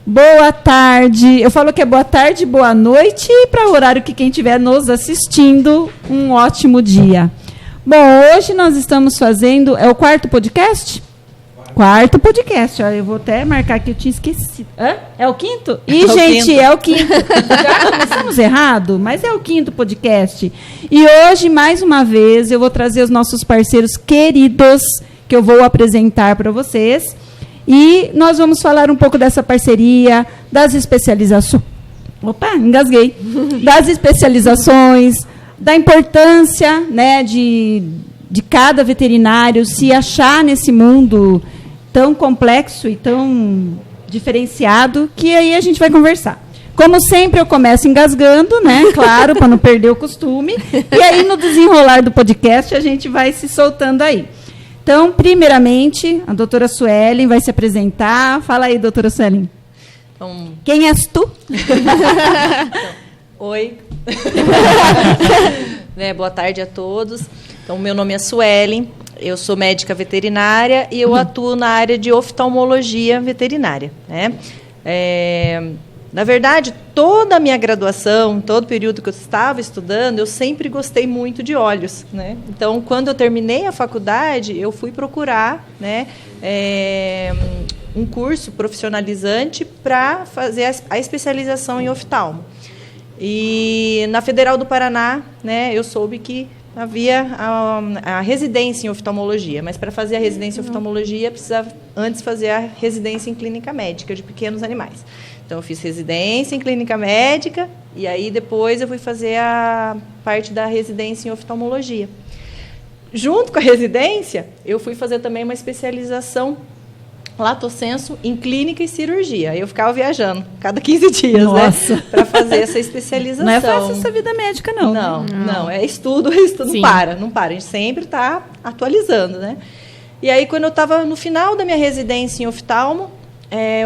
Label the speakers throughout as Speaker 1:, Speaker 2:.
Speaker 1: boa tarde. Eu falo que é boa tarde, boa noite e para o horário que quem estiver nos assistindo, um ótimo dia. Bom, hoje nós estamos fazendo, é o quarto podcast? Quarto podcast, olha, eu vou até marcar que eu tinha esquecido. Hã? É o quinto? Ih, gente, é o quinto. Já começamos errado, mas é o quinto podcast. E hoje, mais uma vez, eu vou trazer os nossos parceiros queridos, que eu vou apresentar para vocês. E nós vamos falar um pouco dessa parceria, das especializações. Opa, engasguei. Das especializações, da importância, né, de cada veterinário se achar nesse mundo tão complexo e tão diferenciado, que aí a gente vai conversar. Como sempre, eu começo engasgando, né? Claro, para não perder o costume. E aí, no desenrolar do podcast, a gente vai se soltando aí. Então, primeiramente, a doutora Suelen vai se apresentar. Fala aí, doutora Suelen.
Speaker 2: Então,
Speaker 1: quem és tu?
Speaker 2: Oi. Boa tarde a todos. Então, meu nome é Suelen, eu sou médica veterinária e eu atuo na área de oftalmologia veterinária. Né? Na verdade, toda a minha graduação, todo o período que eu estava estudando, eu sempre gostei muito de olhos. Né? Então, quando eu terminei a faculdade, eu fui procurar, né, um curso profissionalizante para fazer a especialização em oftalmo. E na Federal do Paraná, né, eu soube que havia a residência em oftalmologia, mas para fazer a residência em oftalmologia precisava antes fazer a residência em clínica médica de pequenos animais. Então eu fiz residência em clínica médica e aí depois eu fui fazer a parte da residência em oftalmologia. Junto com a residência, eu fui fazer também uma especialização lato sensu em clínica e cirurgia. Eu ficava viajando cada 15 dias, né, para fazer essa especialização.
Speaker 1: Não é fácil essa vida médica, não.
Speaker 2: Não, é estudo, não para. A gente sempre está atualizando, né? E aí, quando eu estava no final da minha residência em oftalmo,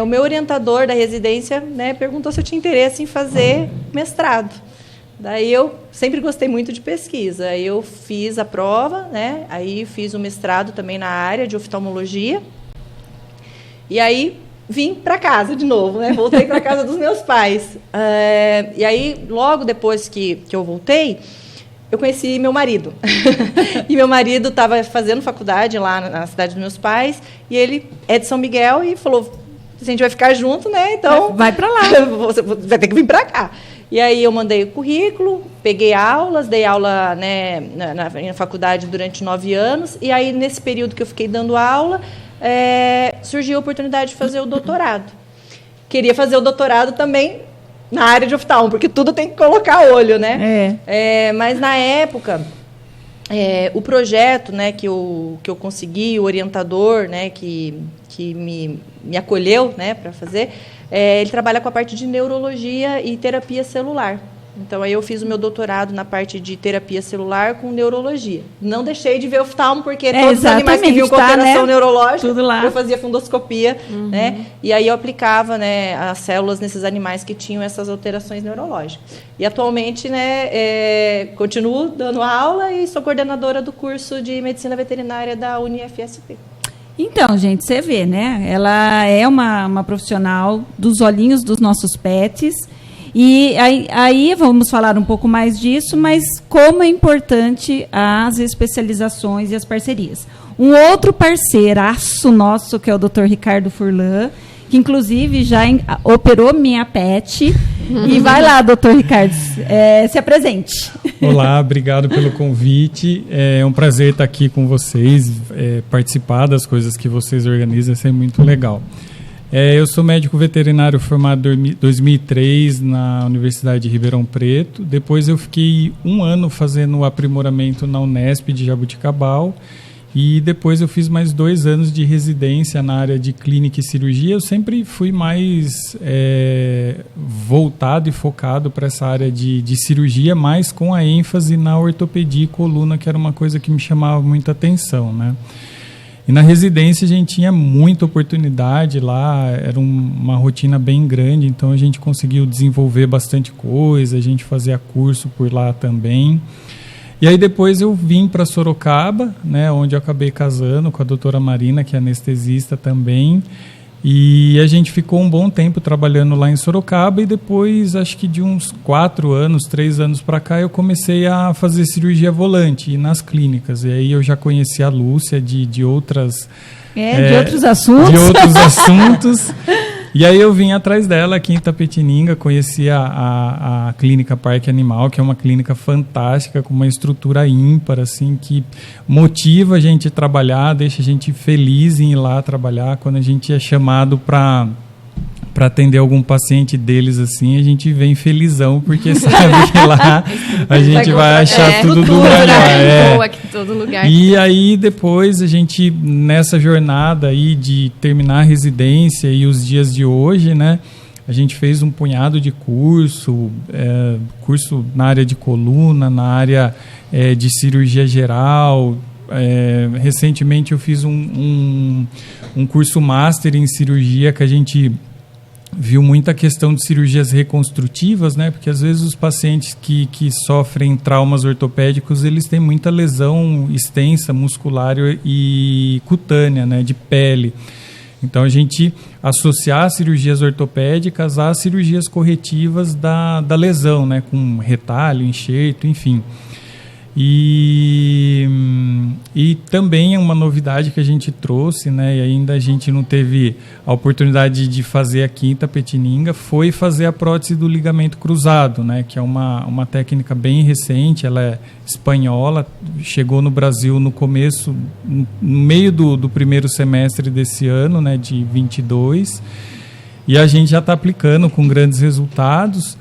Speaker 2: o meu orientador da residência, né, perguntou se eu tinha interesse em fazer mestrado. Daí eu sempre gostei muito de pesquisa. Aí eu fiz a prova, né? Aí fiz o mestrado também na área de oftalmologia. E aí vim para casa de novo, né? Voltei para casa dos meus pais. E aí, logo depois que eu voltei, eu conheci meu marido. E meu marido estava fazendo faculdade lá na cidade dos meus pais, e ele é de São Miguel e falou, a gente vai ficar junto, né? Então
Speaker 1: vai para lá.
Speaker 2: Você vai ter que vir para cá. E aí eu mandei o currículo, peguei aulas, dei aula, né, na faculdade durante 9 anos, e aí nesse período que eu fiquei dando aula, surgiu a oportunidade de fazer o doutorado. Queria fazer o doutorado também na área de oftalmo, porque tudo tem que colocar olho, né? Mas na época, o projeto, né, que eu consegui, o orientador, né, que me acolheu, né, para fazer, ele trabalha com a parte de neurologia e terapia celular. Então, aí eu fiz o meu doutorado na parte de terapia celular com neurologia. Não deixei de ver oftalmo, porque todos os animais que vinham com alteração neurológica, tudo lá. Eu fazia fundoscopia, né? E aí eu aplicava, né, as células nesses animais que tinham essas alterações neurológicas. E atualmente, né, continuo dando aula e sou coordenadora do curso de medicina veterinária da UniFSP.
Speaker 1: Então, gente, você vê, né? Ela é uma profissional dos olhinhos dos nossos pets. E aí vamos falar um pouco mais disso, mas como é importante as especializações e as parcerias. Um outro parceiraço nosso, que é o Dr. Ricardo Furlan, que inclusive já operou minha pet. E vai lá, doutor Ricardo, se apresente.
Speaker 3: Olá, obrigado pelo convite. É um prazer estar aqui com vocês, participar das coisas que vocês organizam, isso é muito legal. Eu sou médico veterinário formado em 2003 na Universidade de Ribeirão Preto. Depois eu fiquei 1 ano fazendo o aprimoramento na Unesp de Jaboticabal. E depois eu fiz mais 2 anos de residência na área de clínica e cirurgia. Eu sempre fui mais voltado e focado para essa área de cirurgia, mas com a ênfase na ortopedia e coluna, que era uma coisa que me chamava muita atenção, né? E na residência a gente tinha muita oportunidade lá, era uma rotina bem grande, então a gente conseguiu desenvolver bastante coisa, a gente fazia curso por lá também. E aí depois eu vim para Sorocaba, né, onde eu acabei casando com a doutora Marina, que é anestesista também. E a gente ficou um bom tempo trabalhando lá em Sorocaba e depois, acho que de uns 3 anos para cá, eu comecei a fazer cirurgia volante nas clínicas. E aí eu já conheci a Lúcia de outras...
Speaker 1: de outros assuntos.
Speaker 3: De outros assuntos. E aí eu vim atrás dela aqui em Itapetininga, conheci a Clínica Parque Animal, que é uma clínica fantástica, com uma estrutura ímpar, assim, que motiva a gente a trabalhar, deixa a gente feliz em ir lá trabalhar. Quando a gente é chamado para atender algum paciente deles, assim, a gente vem felizão, porque sabe que lá a gente vai achar tudo do melhor.
Speaker 4: Boa aqui, todo lugar.
Speaker 3: E aí depois a gente, nessa jornada aí de terminar a residência e os dias de hoje, né, a gente fez um punhado de curso na área de coluna, na área de cirurgia geral. Recentemente eu fiz um curso master em cirurgia, que a gente viu muita questão de cirurgias reconstrutivas, né? Porque às vezes os pacientes que sofrem traumas ortopédicos, eles têm muita lesão extensa, muscular e cutânea, né? De pele. Então a gente associar cirurgias ortopédicas às cirurgias corretivas da lesão, né? Com retalho, enxerto, enfim. E também é uma novidade que a gente trouxe, né, e ainda a gente não teve a oportunidade de fazer aqui em Itapetininga, foi fazer a prótese do ligamento cruzado, né, que é uma técnica bem recente, ela é espanhola, chegou no Brasil no começo, no meio do primeiro semestre desse ano, né, de 22, e a gente já está aplicando com grandes resultados.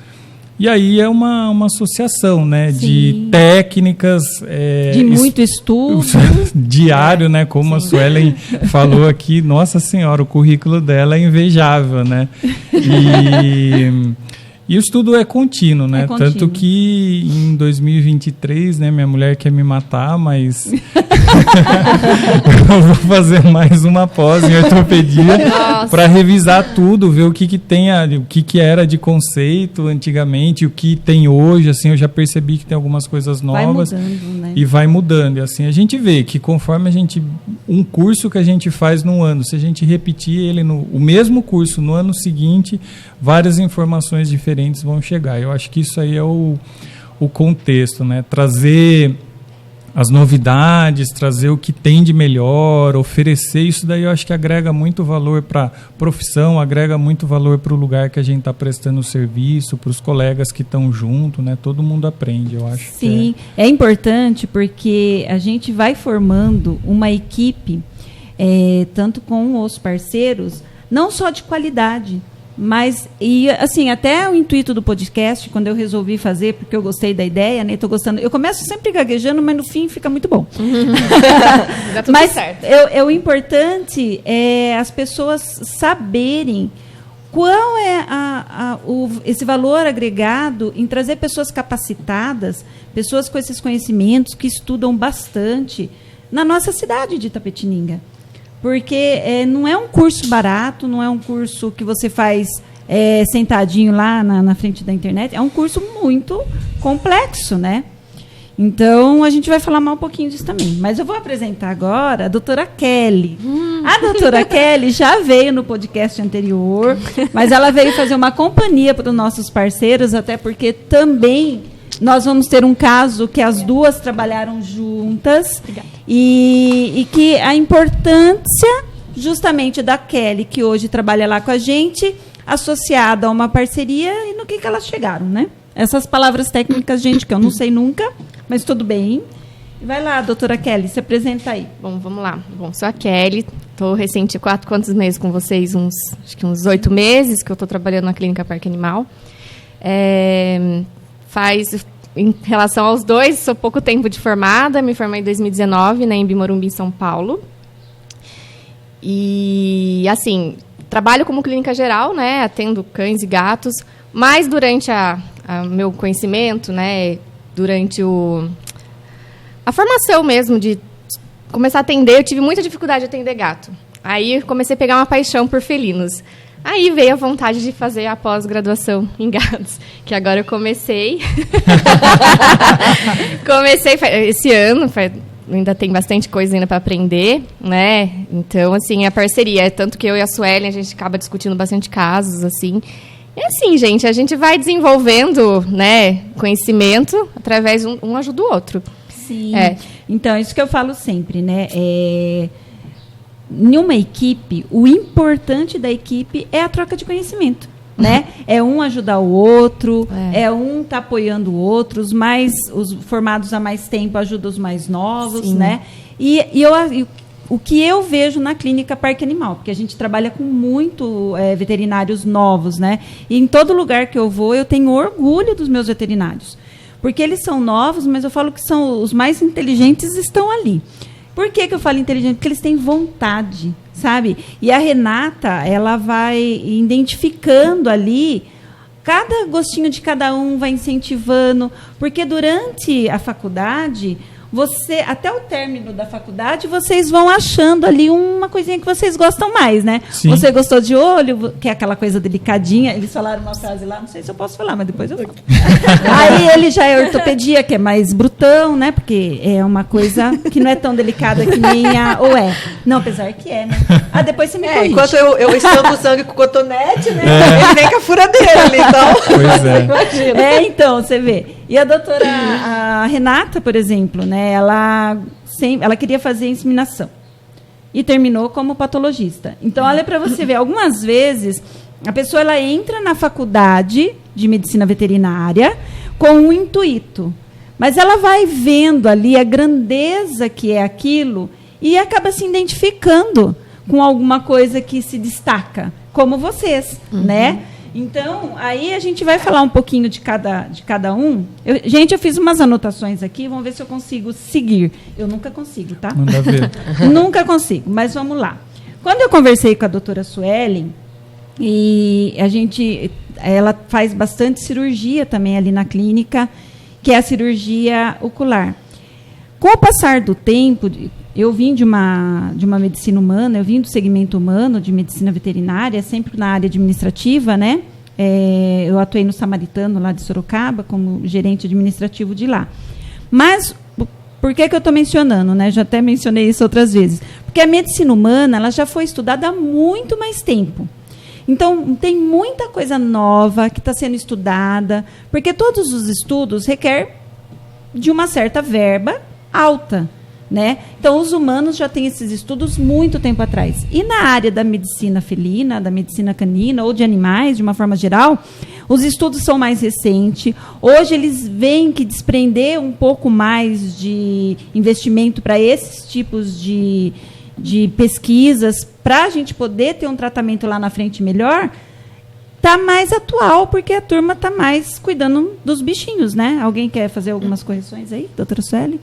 Speaker 3: E aí é uma associação, né, de técnicas...
Speaker 1: de muito estudo.
Speaker 3: Diário, né, como a Suelen falou aqui. Nossa Senhora, o currículo dela é invejável, né? E o estudo é contínuo, né? Tanto que em 2023, né, minha mulher quer me matar, mas eu vou fazer mais uma pós em ortopedia para revisar tudo, ver o que tem, o que era de conceito antigamente, o que tem hoje. Assim, eu já percebi que tem algumas coisas novas.
Speaker 1: Vai mudando, né?
Speaker 3: E vai mudando. E assim, a gente vê que conforme um curso que a gente faz num ano, se a gente repetir ele o mesmo curso no ano seguinte, várias informações diferentes vão chegar. Eu acho que isso aí é o contexto, né? Trazer as novidades, trazer o que tem de melhor, oferecer isso daí, eu acho que agrega muito valor para a profissão, agrega muito valor para o lugar que a gente está prestando o serviço, para os colegas que estão junto, né? Todo mundo aprende, eu acho.
Speaker 1: Sim, é importante porque a gente vai formando uma equipe, tanto com os parceiros, não só de qualidade, mas, e assim, até o intuito do podcast, quando eu resolvi fazer, porque eu gostei da ideia, né? Tô gostando. Eu começo sempre gaguejando, mas no fim fica muito bom.
Speaker 4: Dá tudo
Speaker 1: mas
Speaker 4: certo.
Speaker 1: O importante é as pessoas saberem qual é esse valor agregado em trazer pessoas capacitadas, pessoas com esses conhecimentos, que estudam bastante na nossa cidade de Itapetininga. Porque não é um curso barato, não é um curso que você faz sentadinho lá na frente da internet, é um curso muito complexo, né? Então, a gente vai falar um pouquinho disso também. Mas eu vou apresentar agora a doutora Kelly. A doutora Kelly já veio no podcast anterior, mas ela veio fazer uma companhia para os nossos parceiros, até porque também nós vamos ter um caso que as duas trabalharam juntas. E que a importância justamente da Kelly, que hoje trabalha lá com a gente, associada a uma parceria, e no que elas chegaram, né? Essas palavras técnicas, gente, que eu não sei nunca, mas tudo bem. Vai lá, doutora Kelly, se apresenta aí.
Speaker 4: Bom, vamos lá. Bom, sou a Kelly, estou recente quantos meses com vocês? Acho que uns 8 meses que eu estou trabalhando na Clínica Parque Animal. Em relação aos dois, sou pouco tempo de formada, me formei em 2019, na Embi Morumbi, São Paulo. E, assim, trabalho como clínica geral, né, atendo cães e gatos, mas durante meu conhecimento, né, durante a formação mesmo de começar a atender, eu tive muita dificuldade de atender gato. Aí comecei a pegar uma paixão por felinos. Aí veio a vontade de fazer a pós-graduação em gatos, que agora eu comecei. Comecei esse ano, ainda tem bastante coisa ainda para aprender, né? Então, assim, a parceria, tanto que eu e a Suelen, a gente acaba discutindo bastante casos, assim. E assim, gente, a gente vai desenvolvendo, né, conhecimento através um ajuda o outro.
Speaker 1: Sim. Então, isso que eu falo sempre, né? Em uma equipe, o importante da equipe é a troca de conhecimento. Né? É um ajudar o outro, é um tá apoiando o outro, os formados há mais tempo ajudam os mais novos, né? E o que eu vejo na clínica Parque Animal, porque a gente trabalha com muito veterinários novos, né? E em todo lugar que eu vou, eu tenho orgulho dos meus veterinários, porque eles são novos, mas eu falo que são os mais inteligentes, estão ali. Por que eu falo inteligente? Porque eles têm vontade, sabe? E a Renata, ela vai identificando ali, cada gostinho de cada um, vai incentivando, porque durante a faculdade, até o término da faculdade, vocês vão achando ali uma coisinha que vocês gostam mais, né?
Speaker 3: Sim.
Speaker 1: Você gostou de olho, que é aquela coisa delicadinha, eles falaram uma frase lá, não sei se eu posso falar, mas depois eu falo. Aí ele já é ortopedia, que é mais brutão, né? Porque é uma coisa que não é tão delicada que nem ou é. Não, apesar que é, né? Depois você me corrige.
Speaker 2: Enquanto eu estampo o sangue com cotonete, né? Ele vem com a furadeira ali, então.
Speaker 3: Pois é.
Speaker 2: Imagina.
Speaker 1: Então, você vê. E a doutora a Renata, por exemplo, né, ela queria fazer inseminação e terminou como patologista. Então, olha para você ver, algumas vezes a pessoa ela entra na faculdade de medicina veterinária com um intuito, mas ela vai vendo ali a grandeza que é aquilo e acaba se identificando com alguma coisa que se destaca, como vocês, né? Então, aí a gente vai falar um pouquinho de cada um. Eu fiz umas anotações aqui, vamos ver se eu consigo seguir. Eu nunca consigo, tá?
Speaker 3: Manda ver.
Speaker 1: Nunca consigo, mas vamos lá. Quando eu conversei com a doutora Suelen, e ela faz bastante cirurgia também ali na clínica, que é a cirurgia ocular. Com o passar do tempo, eu vim de uma medicina humana, eu vim do segmento humano, de medicina veterinária, sempre na área administrativa, né? Eu atuei no Samaritano, lá de Sorocaba, como gerente administrativo de lá. Mas, por que eu estou mencionando, né? Já até mencionei isso outras vezes. Porque a medicina humana ela já foi estudada há muito mais tempo. Então, tem muita coisa nova que está sendo estudada, porque todos os estudos requerem de uma certa verba alta, né? Então, os humanos já têm esses estudos muito tempo atrás. E na área da medicina felina, da medicina canina ou de animais, de uma forma geral, os estudos são mais recentes. Hoje, eles veem que desprender um pouco mais de investimento para esses tipos de pesquisas, para a gente poder ter um tratamento lá na frente melhor, está mais atual, porque a turma está mais cuidando dos bichinhos, né? Alguém quer fazer algumas correções aí, doutora Sueli?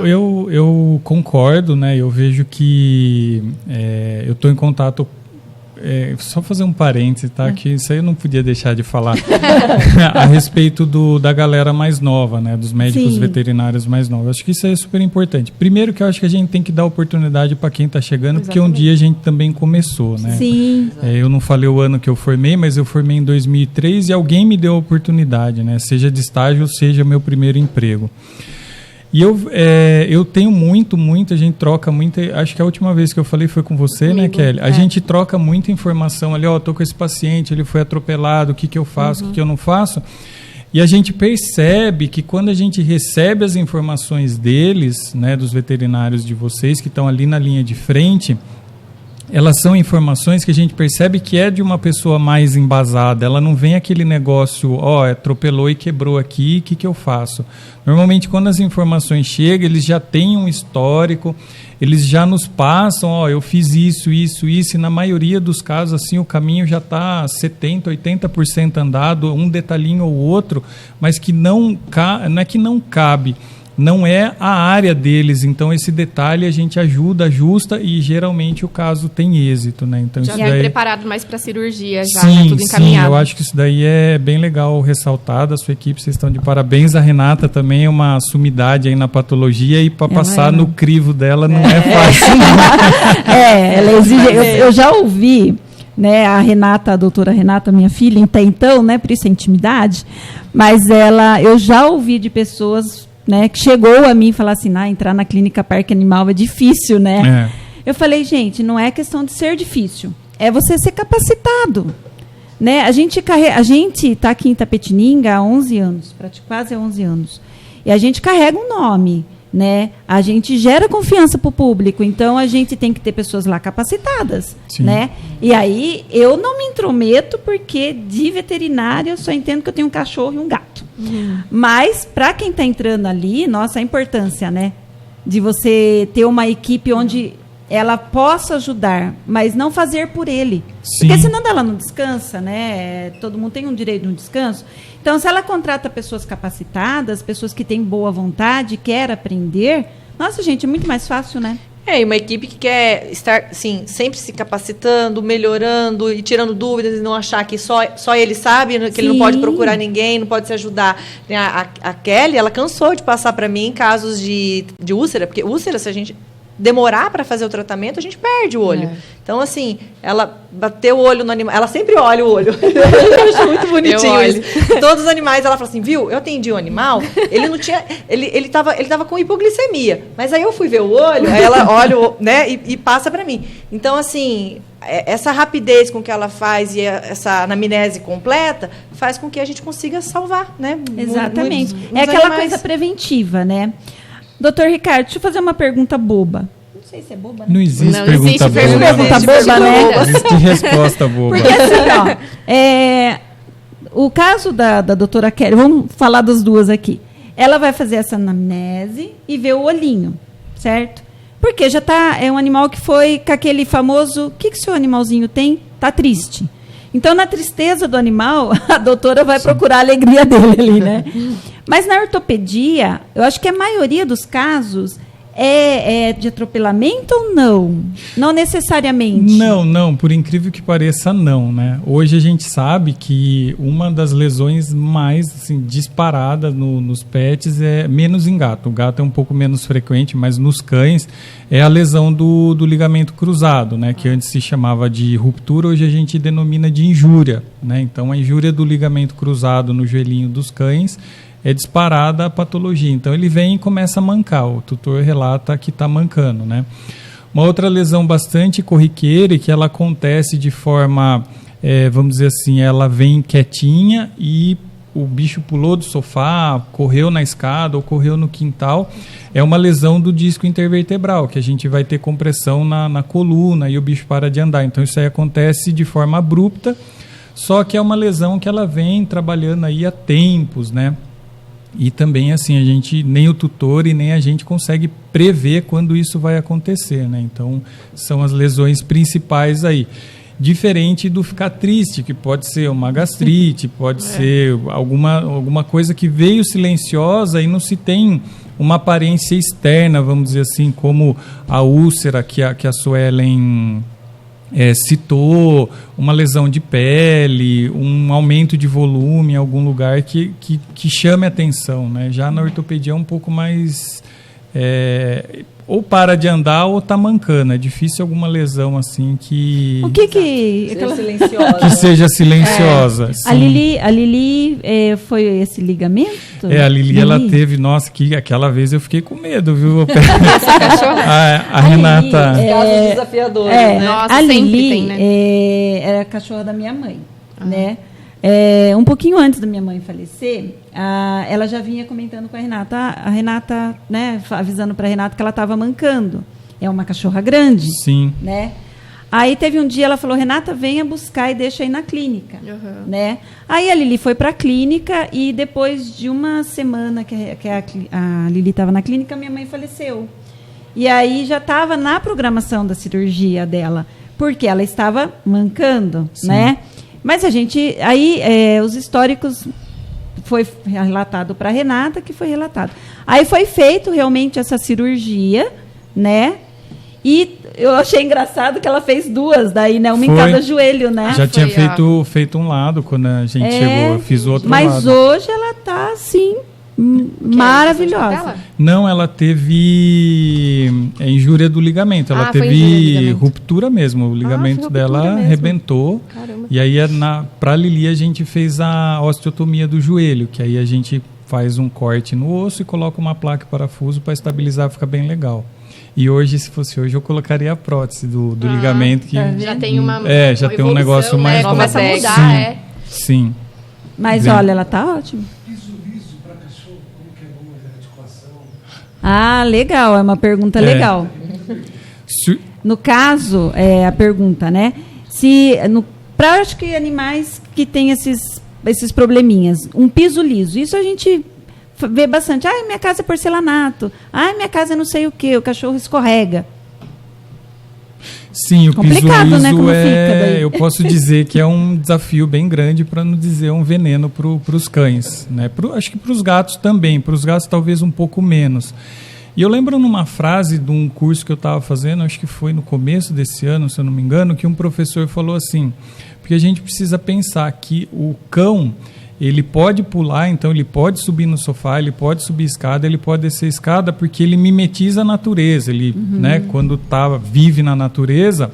Speaker 3: Eu concordo, né? Eu vejo que eu estou em contato. Só fazer um parêntese, tá? Que isso aí eu não podia deixar de falar a respeito da galera mais nova, né? Dos médicos
Speaker 1: Sim.
Speaker 3: veterinários mais novos. Acho que isso é super importante. Primeiro que eu acho que a gente tem que dar oportunidade para quem está chegando,
Speaker 4: Exatamente.
Speaker 3: porque um dia a gente também começou, né?
Speaker 1: Sim.
Speaker 3: Eu não falei o ano que eu formei, mas eu formei em 2003 e alguém me deu a oportunidade, né? Seja de estágio, seja meu primeiro emprego. E eu tenho muito, a gente troca muita. Acho que a última vez que eu falei foi com você,
Speaker 4: Comigo,
Speaker 3: né, Kelly? A gente troca muita informação ali, tô com esse paciente, ele foi atropelado, o que eu faço, o que eu não faço. E a gente percebe que quando a gente recebe as informações deles, né, dos veterinários de vocês, que estão ali na linha de frente, elas são informações que a gente percebe que é de uma pessoa mais embasada. Ela não vem aquele negócio, atropelou e quebrou aqui, o que eu faço? Normalmente, quando as informações chegam, eles já têm um histórico, eles já nos passam, eu fiz isso, e na maioria dos casos, assim, o caminho já está 70%, 80% andado, um detalhinho ou outro, mas que não é que não cabe, não é a área deles, então esse detalhe a gente ajusta e geralmente o caso tem êxito, né? Então,
Speaker 4: Já
Speaker 3: isso
Speaker 4: é
Speaker 3: daí...
Speaker 4: preparado mais para cirurgia, já,
Speaker 3: sim,
Speaker 4: né? Tudo encaminhado.
Speaker 3: Sim, eu acho que isso daí é bem legal ressaltar da sua equipe, vocês estão de parabéns. A Renata também é uma sumidade aí na patologia e para passar no crivo dela não é fácil.
Speaker 1: Ela exige. Eu já ouvi, né, a Renata, a doutora Renata, minha filha, até então, né, por isso é intimidade, mas eu já ouvi de pessoas né, que chegou a mim e falou assim, entrar na clínica Parque Animal é difícil, né? Eu falei, gente, não é questão de ser difícil, é você ser capacitado. Né? A gente está aqui em Itapetininga há 11 anos, quase 11 anos. E a gente carrega um nome, né? A gente gera confiança para o público, então a gente tem que ter pessoas lá capacitadas. Né? E aí eu não me intrometo, porque de veterinária eu só entendo que eu tenho um cachorro e um gato. Mas, para quem está entrando ali, nossa, a importância, né? De você ter uma equipe onde ela possa ajudar, mas não fazer por ele. Sim. Porque senão ela não descansa, né? Todo mundo tem um direito de um descanso. Então, se ela contrata pessoas capacitadas, pessoas que têm boa vontade, quer aprender, nossa, gente, é muito mais fácil, né?
Speaker 2: E uma equipe que quer estar, sim, sempre se capacitando, melhorando e tirando dúvidas e não achar que só ele sabe, que ele não pode procurar ninguém, não pode se ajudar. A Kelly, ela cansou de passar para mim casos de úlcera, porque úlcera, se a gente demorar para fazer o tratamento, a gente perde o olho. Então, assim, ela bateu o olho no animal. Ela sempre olha o olho. Eu acho muito bonitinho isso. Todos os animais, ela fala assim, viu, eu atendi o animal, ele não tinha... Ele tava com hipoglicemia. Mas aí eu fui ver o olho, aí ela olha, né, e passa para mim. Então, assim, essa rapidez com que ela faz e essa anamnese completa faz com que a gente consiga salvar, né?
Speaker 1: Exatamente. É aquela coisa preventiva, né? Doutor Ricardo, deixa eu fazer uma pergunta boba. Não sei se é boba, né?
Speaker 3: Não existe pergunta boba.
Speaker 1: Pergunta boba, né?
Speaker 3: Existe resposta boba.
Speaker 1: Porque assim, o caso da doutora Kelly, vamos falar das duas aqui. Ela vai fazer essa anamnese e ver o olhinho, certo? Porque já é um animal que foi com aquele famoso, o que seu animalzinho tem? Tá triste. Então, na tristeza do animal, a doutora vai procurar a alegria dele ali, né? Mas na ortopedia, eu acho que a maioria dos casos é de atropelamento ou não? Não necessariamente.
Speaker 3: Não, por incrível que pareça, não, né? Hoje a gente sabe que uma das lesões mais assim, disparadas nos pets é menos em gato. O gato é um pouco menos frequente, mas nos cães é a lesão do ligamento cruzado, né? Que antes se chamava de ruptura, hoje a gente denomina de injúria, né? Então, a injúria do ligamento cruzado no joelhinho dos cães é disparada a patologia. Então, ele vem e começa a mancar. O tutor relata que está mancando, né? Uma outra lesão bastante corriqueira e que ela acontece de forma, vamos dizer assim, ela vem quietinha e o bicho pulou do sofá, correu na escada ou correu no quintal, é uma lesão do disco intervertebral, que a gente vai ter compressão na coluna e o bicho para de andar. Então, isso aí acontece de forma abrupta, só que é uma lesão que ela vem trabalhando aí há tempos, né? E também, assim, a gente, nem o tutor e nem a gente consegue prever quando isso vai acontecer, né? Então, são as lesões principais aí. Diferente do ficar triste, que pode ser uma gastrite, pode ser alguma coisa que veio silenciosa e não se tem uma aparência externa, vamos dizer assim, como a úlcera que a Suelen citou, uma lesão de pele, um aumento de volume em algum lugar que chame atenção, né? Já na ortopedia é um pouco mais... ou para de andar ou está mancando. É difícil alguma lesão assim que...
Speaker 1: O que
Speaker 2: seja silenciosa.
Speaker 3: Que seja silenciosa.
Speaker 1: A Lili foi esse ligamento?
Speaker 3: A Lili, ela teve... Nossa, aquela vez eu fiquei com medo, viu? a Renata...
Speaker 2: Casos desafiadores, né?
Speaker 4: Nossa,
Speaker 1: a
Speaker 4: sempre
Speaker 1: Lili
Speaker 4: tem, né?
Speaker 1: era a cachorra da minha mãe, né? Um pouquinho antes da minha mãe falecer, ela já vinha comentando com a Renata, né, avisando para a Renata que ela estava mancando. É uma cachorra grande.
Speaker 3: Sim.
Speaker 1: Né? Aí teve um dia, ela falou, Renata, venha buscar e deixa aí na clínica. Né? Aí a Lili foi para a clínica e depois de uma semana que a Lili estava na clínica, minha mãe faleceu. E aí já estava na programação da cirurgia dela, porque ela estava mancando,
Speaker 3: Sim.
Speaker 1: né? Mas a gente... Aí, os históricos... Foi relatado para a Renata, que foi relatado. Aí foi feito realmente essa cirurgia, né? E eu achei engraçado que ela fez duas, daí, né? Uma em cada joelho, né?
Speaker 3: Já tinha feito um lado quando a gente chegou, eu fiz o outro
Speaker 1: mas
Speaker 3: lado.
Speaker 1: Mas hoje ela está, assim... maravilhosa.
Speaker 3: Não, ela teve injúria do ligamento. Ela teve
Speaker 4: ligamento.
Speaker 3: ruptura mesmo. O ligamento dela arrebentou.
Speaker 4: Caramba.
Speaker 3: E aí, para a Lili, a gente fez a osteotomia do joelho, que aí a gente faz um corte no osso e coloca uma placa e parafuso para estabilizar, fica bem legal. E hoje, se fosse hoje, eu colocaria a prótese do ligamento. Que
Speaker 4: já tem uma
Speaker 3: já tem um negócio mais...
Speaker 4: Começa a mudar,
Speaker 3: Sim.
Speaker 1: Mas
Speaker 3: bem.
Speaker 1: olha, ela tá ótima.
Speaker 5: Piso liso para cachorro, como que é bom a articulação?
Speaker 1: Ah, legal, é uma pergunta legal. No caso, a pergunta, né? Para acho que animais que têm esses probleminhas, um piso liso, isso a gente vê bastante. Ai, minha casa é porcelanato. Ai, minha casa é não sei o quê, o cachorro escorrega.
Speaker 3: Sim, o
Speaker 1: complicado,
Speaker 3: piso liso
Speaker 1: né, como fica daí.
Speaker 3: Eu posso dizer que é um desafio bem grande, para não dizer um veneno para os cães, né? Acho que para os gatos também, para os gatos talvez um pouco menos. E eu lembro numa frase de um curso que eu estava fazendo, acho que foi no começo desse ano, se eu não me engano, que um professor falou assim, porque a gente precisa pensar que o cão, ele pode pular, então ele pode subir no sofá, ele pode subir escada, ele pode descer escada, porque ele mimetiza a natureza. Ele, né, quando vive na natureza,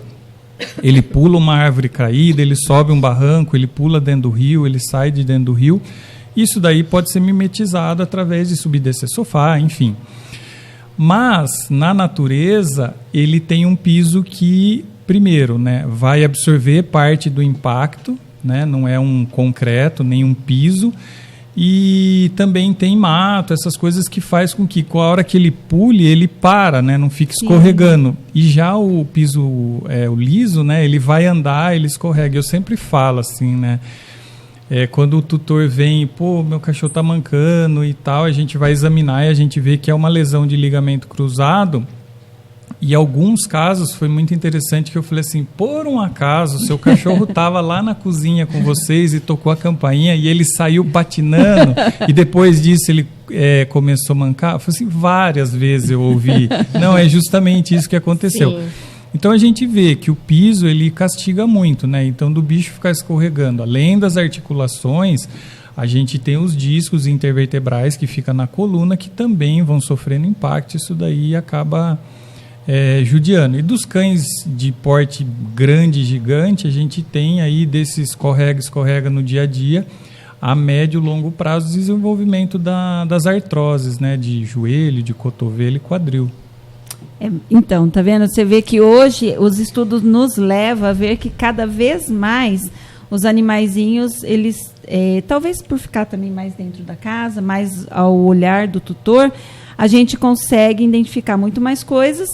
Speaker 3: ele pula uma árvore caída, ele sobe um barranco, ele pula dentro do rio, ele sai de dentro do rio. Isso daí pode ser mimetizado através de subir e descer sofá, enfim. Mas, na natureza, ele tem um piso que, primeiro, né, vai absorver parte do impacto, né, não é um concreto, nem um piso, e também tem mato, essas coisas que faz com que, com a hora que ele pule, ele para, né, não fique escorregando. E já o piso, o liso, né, ele vai andar, ele escorrega. Eu sempre falo assim, né, quando o tutor vem, meu cachorro está mancando e tal, a gente vai examinar e a gente vê que é uma lesão de ligamento cruzado. E alguns casos foi muito interessante que eu falei assim, por um acaso, seu cachorro estava lá na cozinha com vocês e tocou a campainha e ele saiu patinando e depois disso ele começou a mancar? Eu falei assim, várias vezes eu ouvi. Não, é justamente isso que aconteceu. Sim. Então a gente vê que o piso ele castiga muito, né? Então do bicho ficar escorregando, além das articulações, a gente tem os discos intervertebrais que ficam na coluna que também vão sofrendo impacto, isso daí acaba judiando. E dos cães de porte grande, gigante, a gente tem aí desse escorrega no dia a dia, a médio e longo prazo, desenvolvimento das artroses, né? De joelho, de cotovelo e quadril.
Speaker 1: Então, tá vendo? Você vê que hoje os estudos nos levam a ver que cada vez mais os animaizinhos, eles, talvez por ficar também mais dentro da casa, mais ao olhar do tutor, a gente consegue identificar muito mais coisas.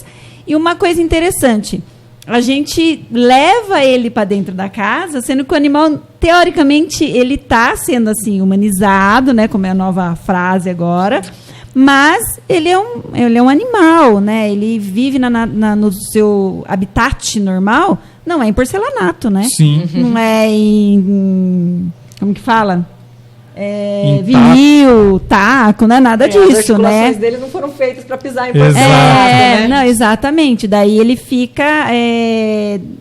Speaker 1: E uma coisa interessante, a gente leva ele para dentro da casa, sendo que o animal, teoricamente, ele está sendo assim humanizado, né, como é a nova frase agora, mas ele é um animal, né? Ele vive no seu habitat normal, não é em porcelanato, né?
Speaker 3: Sim.
Speaker 1: Não é em... Como que fala? Vinil, taco, não é nada disso, né? As
Speaker 2: articulações dele não foram feitas para pisar em porcelanato, né?
Speaker 1: Não, exatamente. Daí ele fica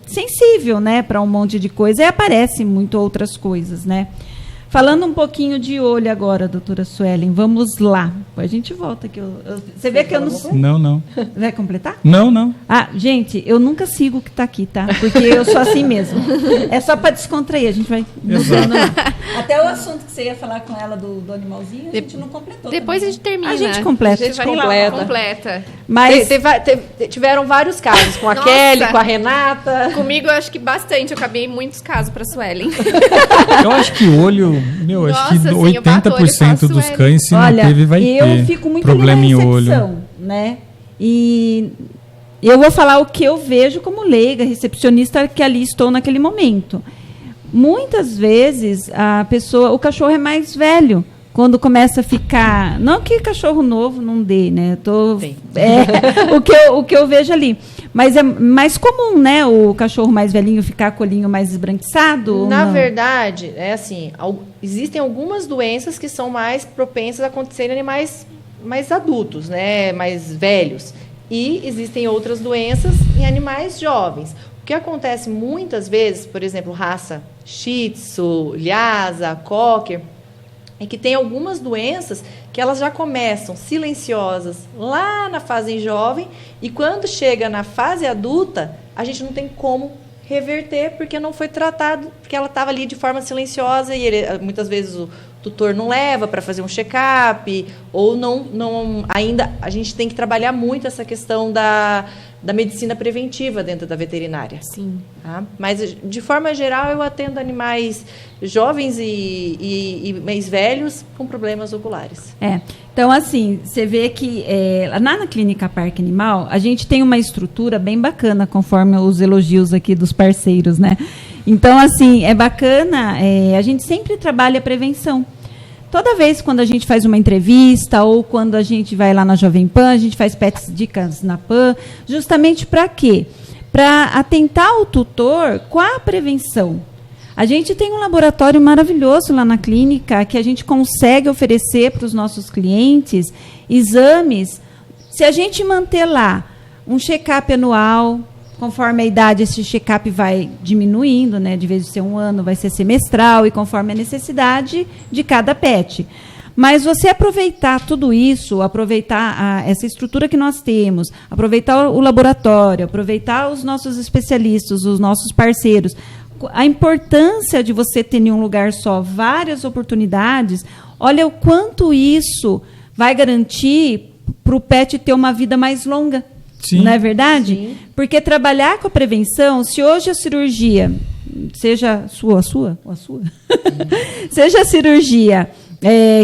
Speaker 1: sensível, né, para um monte de coisa e aparecem muito outras coisas, né? Falando um pouquinho de olho agora, doutora Suelen, vamos lá. A gente volta aqui. Você vê que eu não...
Speaker 3: Não.
Speaker 1: Vai completar?
Speaker 3: Não.
Speaker 1: Ah, gente, eu nunca sigo o que está aqui, tá? Porque eu sou assim mesmo. É só para descontrair, a gente vai mudando lá. Até o assunto que você ia falar com ela do animalzinho, a gente não completou.
Speaker 4: Depois
Speaker 1: também.
Speaker 4: a gente termina.
Speaker 1: A gente completa.
Speaker 2: A gente completa.
Speaker 1: Mas
Speaker 2: tiveram vários casos, com a
Speaker 4: Nossa.
Speaker 2: Kelly, com a Renata.
Speaker 4: Comigo, eu acho que bastante. Eu acabei em muitos casos para a Suelen.
Speaker 3: Eu acho que olho... acho que
Speaker 4: Nossa, sim, eu bato
Speaker 3: 80%
Speaker 4: olho,
Speaker 3: dos cães, se não teve, vai ter
Speaker 1: eu fico muito
Speaker 3: problema
Speaker 1: ali
Speaker 3: em
Speaker 1: na
Speaker 3: olho.
Speaker 1: recepção, né? E eu vou falar o que eu vejo como leiga, recepcionista, que ali estou naquele momento. Muitas vezes, o cachorro é mais velho. Quando começa a ficar... Não que cachorro novo não dê, né? O que eu vejo ali. Mas é mais comum, né? O cachorro mais velhinho ficar com o olhinho mais esbranquiçado?
Speaker 2: Na verdade, é assim, existem algumas doenças que são mais propensas a acontecer em animais mais adultos, né? Mais velhos. E existem outras doenças em animais jovens. O que acontece muitas vezes, por exemplo, raça Shih Tzu, Lhasa, Cocker, é que tem algumas doenças que elas já começam silenciosas lá na fase jovem e quando chega na fase adulta, a gente não tem como reverter porque não foi tratado, porque ela estava ali de forma silenciosa e muitas vezes o tutor não leva para fazer um check-up, ou não ainda a gente tem que trabalhar muito essa questão da medicina preventiva dentro da veterinária.
Speaker 4: Sim.
Speaker 2: Tá? Mas, de forma geral, eu atendo animais jovens e mais velhos com problemas oculares.
Speaker 1: Então, assim, você vê que na Clínica Parque Animal, a gente tem uma estrutura bem bacana, conforme os elogios aqui dos parceiros, né? Então, assim, é bacana, a gente sempre trabalha a prevenção. Toda vez quando a gente faz uma entrevista ou quando a gente vai lá na Jovem Pan, a gente faz Pets Dicas na Pan, justamente para quê? Para atentar o tutor com a prevenção. A gente tem um laboratório maravilhoso lá na clínica que a gente consegue oferecer para os nossos clientes exames. Se a gente manter lá um check-up anual, conforme a idade, esse check-up vai diminuindo, né? De vez de ser 1 ano, vai ser semestral, e conforme a necessidade de cada pet. Mas você aproveitar tudo isso, aproveitar essa estrutura que nós temos, aproveitar o laboratório, aproveitar os nossos especialistas, os nossos parceiros, a importância de você ter em um lugar só várias oportunidades, olha o quanto isso vai garantir para o pet ter uma vida mais longa. Sim. Não é verdade? Sim. Porque trabalhar com a prevenção, se hoje a cirurgia, seja a sua, seja a cirurgia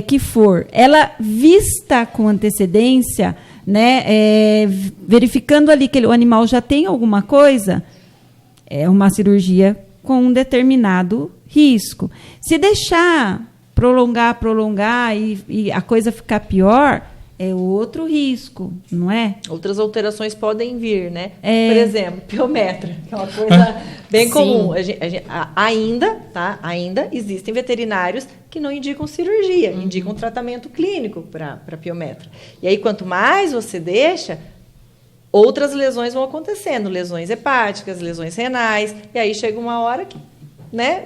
Speaker 1: que for, ela vista com antecedência, né, verificando ali que o animal já tem alguma coisa, é uma cirurgia com um determinado risco. Se deixar prolongar e a coisa ficar pior, é outro risco, não é?
Speaker 2: Outras alterações podem vir, né? Por exemplo, piometra, que é uma coisa bem comum. Ainda existem veterinários que não indicam cirurgia, indicam tratamento clínico para piometra. E aí, quanto mais você deixa, outras lesões vão acontecendo, lesões hepáticas, lesões renais, e aí chega uma hora que, né?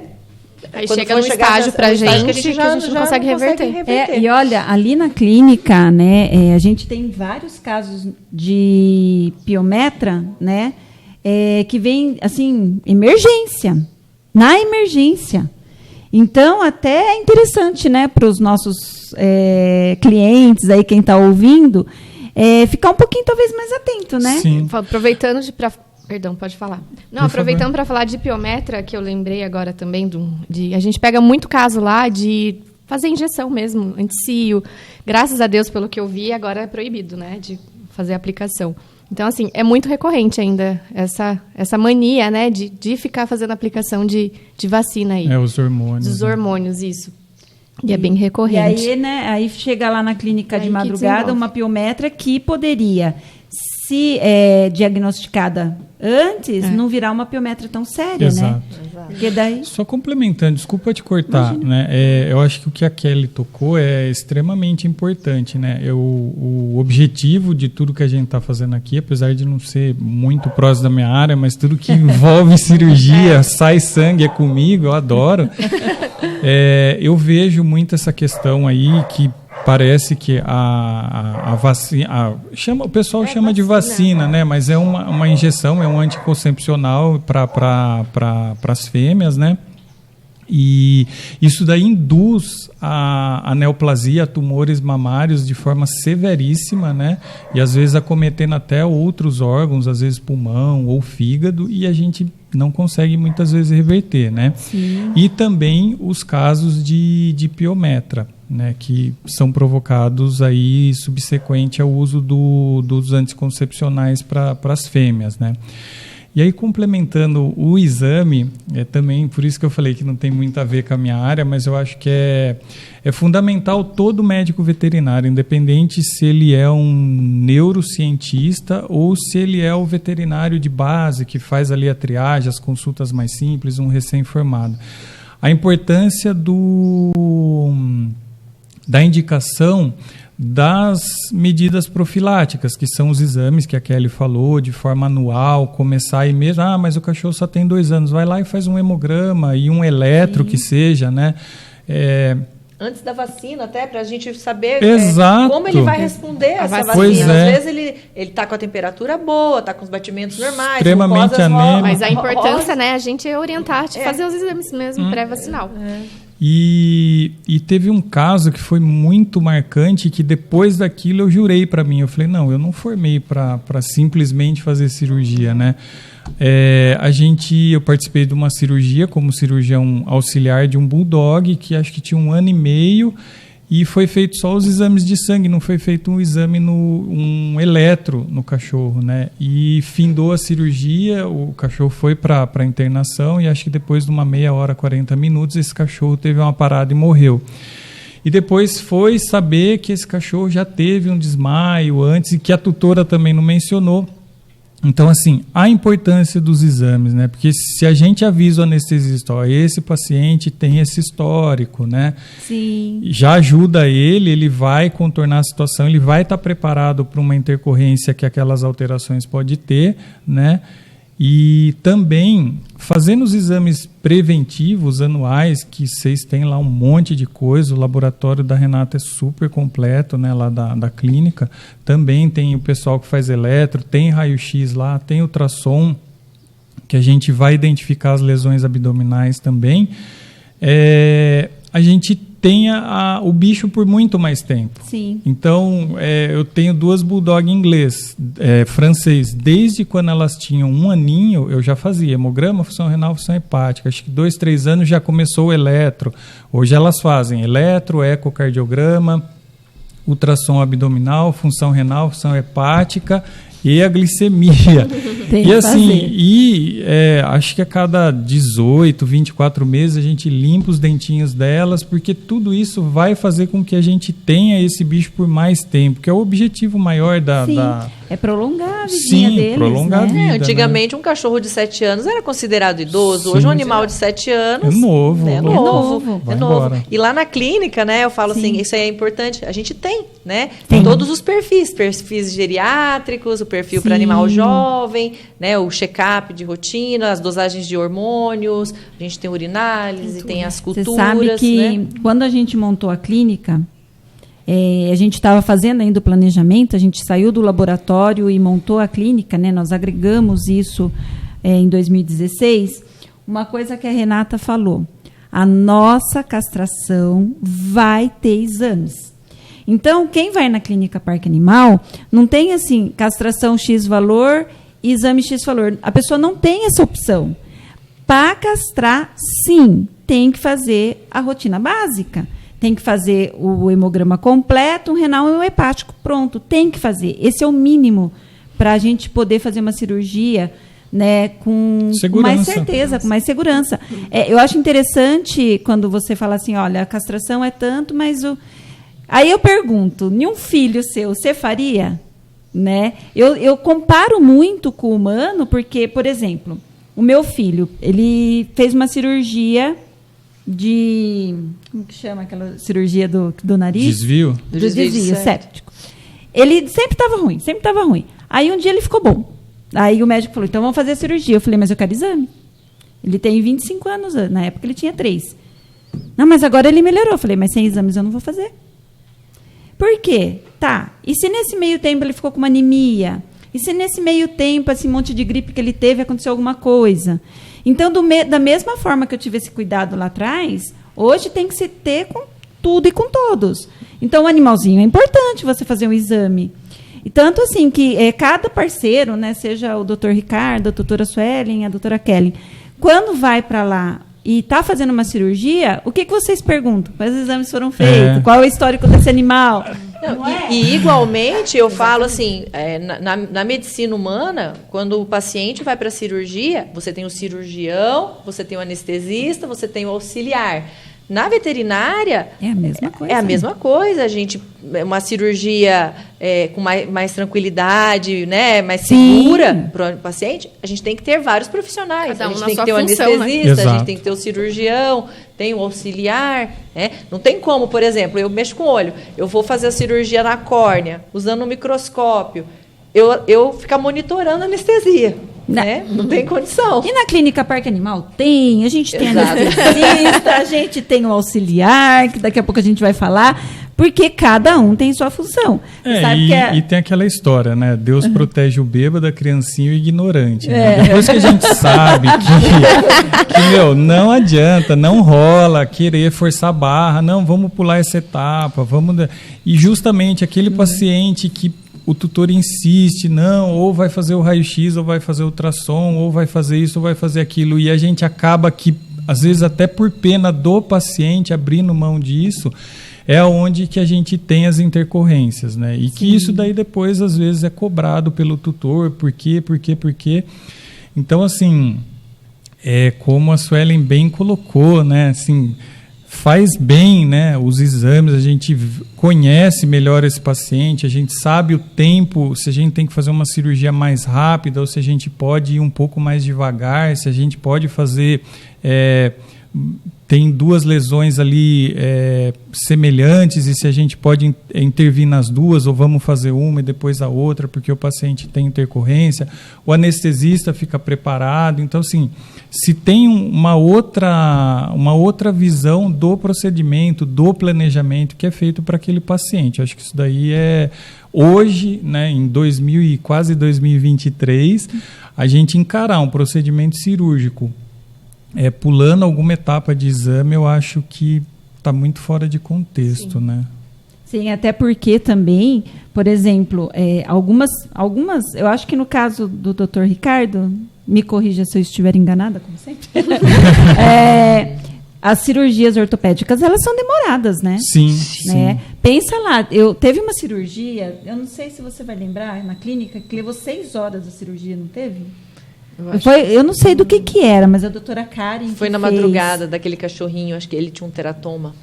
Speaker 4: Aí chega no estágio para a gente que a gente não consegue reverter.
Speaker 1: E olha, ali na clínica, né, a gente tem vários casos de piometra, né, que vem, assim, na emergência. Então, até é interessante, né, para os nossos clientes, aí, quem está ouvindo, ficar um pouquinho, talvez, mais atento, né?
Speaker 4: Sim. Aproveitando Perdão, pode falar. Não, aproveitando para falar de piometra, que eu lembrei agora também, a gente pega muito caso lá de fazer injeção mesmo, anticio. Graças a Deus, pelo que eu vi, agora é proibido, né, de fazer aplicação. Então, assim, é muito recorrente ainda essa mania, né, de ficar fazendo aplicação de vacina aí.
Speaker 3: Os hormônios.
Speaker 4: Os hormônios, isso. E é bem recorrente.
Speaker 1: E aí, né, aí chega lá na clínica de madrugada uma piometra que poderia, se diagnosticada antes, não virar uma piometra tão séria,
Speaker 3: Exato.
Speaker 1: né? Porque daí...
Speaker 3: Só complementando, desculpa te cortar, né? Eu acho que o que a Kelly tocou é extremamente importante, né? O objetivo de tudo que a gente está fazendo aqui, apesar de não ser muito próximo da minha área, mas tudo que envolve cirurgia, sai sangue, é comigo, eu adoro. Eu vejo muito essa questão aí que parece que a vacina, o pessoal chama de vacina, né? Mas é uma injeção, é um anticoncepcional para as fêmeas, né? E isso daí induz a neoplasia, a tumores mamários de forma severíssima, né? E às vezes acometendo até outros órgãos, às vezes pulmão ou fígado, e a gente não consegue muitas vezes reverter, né? Sim. E também os casos de piometra, né, que são provocados aí subsequente ao uso dos anticoncepcionais para as fêmeas, né? E aí, complementando o exame, também, por isso que eu falei que não tem muito a ver com a minha área, mas eu acho que é fundamental todo médico veterinário, independente se ele é um neurocientista ou se ele é o veterinário de base, que faz ali a triagem, as consultas mais simples, um recém-formado. A importância da indicação das medidas profiláticas, que são os exames que a Kelly falou, de forma anual, começar aí mesmo, mas o cachorro só tem 2 anos, vai lá e faz um hemograma e um eletro, que seja, né?
Speaker 2: antes da vacina, até para a gente saber como ele vai responder a essa vacina.
Speaker 3: Pois é.
Speaker 2: Às vezes ele está com a temperatura boa, está com os batimentos normais,
Speaker 3: extremamente anêmico.
Speaker 4: Mas a importância, né, a gente orientar, fazer os exames mesmo pré-vacinal.
Speaker 3: E teve um caso que foi muito marcante, que depois daquilo eu jurei para mim. Eu falei, não, eu não formei para simplesmente fazer cirurgia, né? Eu participei de uma cirurgia como cirurgião auxiliar de um bulldog, que acho que tinha 1 ano e meio, e foi feito só os exames de sangue, não foi feito um exame, um eletro no cachorro, né? E findou a cirurgia, o cachorro foi para a internação, e acho que depois de uma meia hora, 40 minutos, esse cachorro teve uma parada e morreu. E depois foi saber que esse cachorro já teve um desmaio antes, e que a tutora também não mencionou. Então, assim, a importância dos exames, né? Porque se a gente avisa o anestesista, esse paciente tem esse histórico, né?
Speaker 1: Sim.
Speaker 3: Já ajuda ele vai contornar a situação, ele vai estar preparado para uma intercorrência que aquelas alterações pode ter, né? E também fazendo os exames preventivos anuais, que vocês têm lá um monte de coisa, o laboratório da Renata é super completo, né, lá da clínica. Também tem o pessoal que faz eletro, tem raio-x lá, tem ultrassom, que a gente vai identificar as lesões abdominais também. A gente tem o bicho por muito mais tempo.
Speaker 1: Sim.
Speaker 3: Então, eu tenho 2 bulldog inglês, francês. Desde quando elas tinham 1 aninho, eu já fazia hemograma, função renal, função hepática. Acho que 2, 3 anos já começou o eletro. Hoje elas fazem eletro, ecocardiograma, ultrassom abdominal, função renal, função hepática e a glicemia.
Speaker 1: Tem
Speaker 3: e assim, acho que a cada 18, 24 meses a gente limpa os dentinhos delas, porque tudo isso vai fazer com que a gente tenha esse bicho por mais tempo, que é o objetivo maior
Speaker 1: é prolongar a vidinha deles,
Speaker 3: prolongar,
Speaker 1: né?
Speaker 3: a vida,
Speaker 2: antigamente, um cachorro de 7 anos era considerado idoso. Hoje, um animal de 7 anos...
Speaker 3: É novo.
Speaker 2: É novo.
Speaker 3: Embora.
Speaker 2: E lá na clínica, né, eu falo assim, isso aí é importante. A gente tem, né? Todos os perfis geriátricos, o perfil para animal jovem, né, o check-up de rotina, as dosagens de hormônios, a gente tem urinálise, tem as culturas.
Speaker 1: Você sabe que, né, quando a gente montou a clínica, a gente estava fazendo ainda o planejamento, a gente saiu do laboratório e montou a clínica, né, nós agregamos isso em 2016. Uma coisa que a Renata falou, a nossa castração vai ter exames. Então, quem vai na clínica Parque Animal, não tem assim, castração X valor e exame X valor. A pessoa não tem essa opção. Para castrar, sim, tem que fazer a rotina básica. Tem que fazer o hemograma completo, um renal e um hepático. Pronto, tem que fazer. Esse é o mínimo para a gente poder fazer uma cirurgia, né, com mais certeza, com mais segurança. Eu acho interessante quando você fala assim, olha, a castração é tanto, mas Aí eu pergunto, nenhum filho seu, você faria? Né? Eu comparo muito com o humano, porque, por exemplo, o meu filho, ele fez uma cirurgia de... Como que chama aquela cirurgia do nariz?
Speaker 3: Desvio?
Speaker 1: Do desvio séptico. Ele sempre estava ruim. Aí um dia ele ficou bom. Aí o médico falou, então vamos fazer a cirurgia. Eu falei, mas eu quero exame. Ele tem 25 anos, na época ele tinha 3. Não, mas agora ele melhorou. Eu falei, mas sem exames eu não vou fazer. Por quê? Tá. E se nesse meio tempo ele ficou com uma anemia? E se nesse meio tempo, esse monte de gripe que ele teve, aconteceu alguma coisa? Então, da mesma forma que eu tive esse cuidado lá atrás, hoje tem que se ter com tudo e com todos. Então, o animalzinho é importante você fazer um exame. E tanto assim que cada parceiro, né, seja o Dr. Ricardo, a doutora Suelen, a doutora Kelly, quando vai para lá e está fazendo uma cirurgia, o que vocês perguntam? Quais exames foram feitos? Qual é o histórico desse animal?
Speaker 2: E igualmente, eu falo assim, na medicina humana, quando o paciente vai para a cirurgia, você tem o cirurgião, você tem o anestesista, você tem o auxiliar. Na veterinária...
Speaker 1: É a mesma coisa.
Speaker 2: É a mesma coisa. A gente, uma cirurgia com mais tranquilidade, né, mais segura para o paciente, a gente tem que ter vários profissionais.
Speaker 4: Cada um
Speaker 2: a gente
Speaker 4: na
Speaker 2: tem que
Speaker 4: sua
Speaker 2: ter o
Speaker 4: função,
Speaker 2: anestesista,
Speaker 3: né?
Speaker 2: A gente tem que ter o cirurgião, tem o auxiliar. Né? Não tem como, por exemplo, eu mexo com o olho, eu vou fazer a cirurgia na córnea, usando um microscópio, eu ficar monitorando a anestesia. né? Não tem condição.
Speaker 1: E na clínica Parque Animal tem, a gente tem
Speaker 2: Exato.
Speaker 1: anestesista, a gente tem o auxiliar, que daqui a pouco a gente vai falar, porque cada um tem sua função.
Speaker 3: E tem aquela história, né? Deus protege o bêbado, a criancinha e o ignorante. Né? Depois que a gente sabe que não adianta, não rola querer forçar a barra, não, vamos pular essa etapa, E justamente aquele paciente que o tutor insiste, não, ou vai fazer o raio-x, ou vai fazer o ultrassom, ou vai fazer isso, ou vai fazer aquilo, e a gente acaba que, às vezes até por pena do paciente, abrindo mão disso, é onde que a gente tem as intercorrências, né? E que isso daí depois, às vezes, é cobrado pelo tutor, por quê? Então, assim, como a Suelen bem colocou, né? Assim, faz bem, né, os exames, a gente conhece melhor esse paciente, a gente sabe o tempo, se a gente tem que fazer uma cirurgia mais rápida ou se a gente pode ir um pouco mais devagar, se a gente pode fazer... tem 2 lesões ali semelhantes e se a gente pode intervir nas 2 ou vamos fazer uma e depois a outra porque o paciente tem intercorrência, o anestesista fica preparado. Então, assim, se tem uma outra visão do procedimento, do planejamento que é feito para aquele paciente. Eu acho que isso daí hoje, né, em quase 2023, a gente encarar um procedimento cirúrgico pulando alguma etapa de exame, eu acho que está muito fora de contexto, né?
Speaker 1: Sim, até porque também, por exemplo, algumas, eu acho que no caso do Dr. Ricardo, me corrija se eu estiver enganada, como sempre, as cirurgias ortopédicas, elas são demoradas, né?
Speaker 3: Sim,
Speaker 1: né?
Speaker 3: sim.
Speaker 1: Pensa lá, teve uma cirurgia, eu não sei se você vai lembrar, na clínica, que levou 6 horas a cirurgia, não teve? Eu não sei do que era, mas a doutora Karen
Speaker 2: foi na madrugada daquele cachorrinho, acho que ele tinha um teratoma.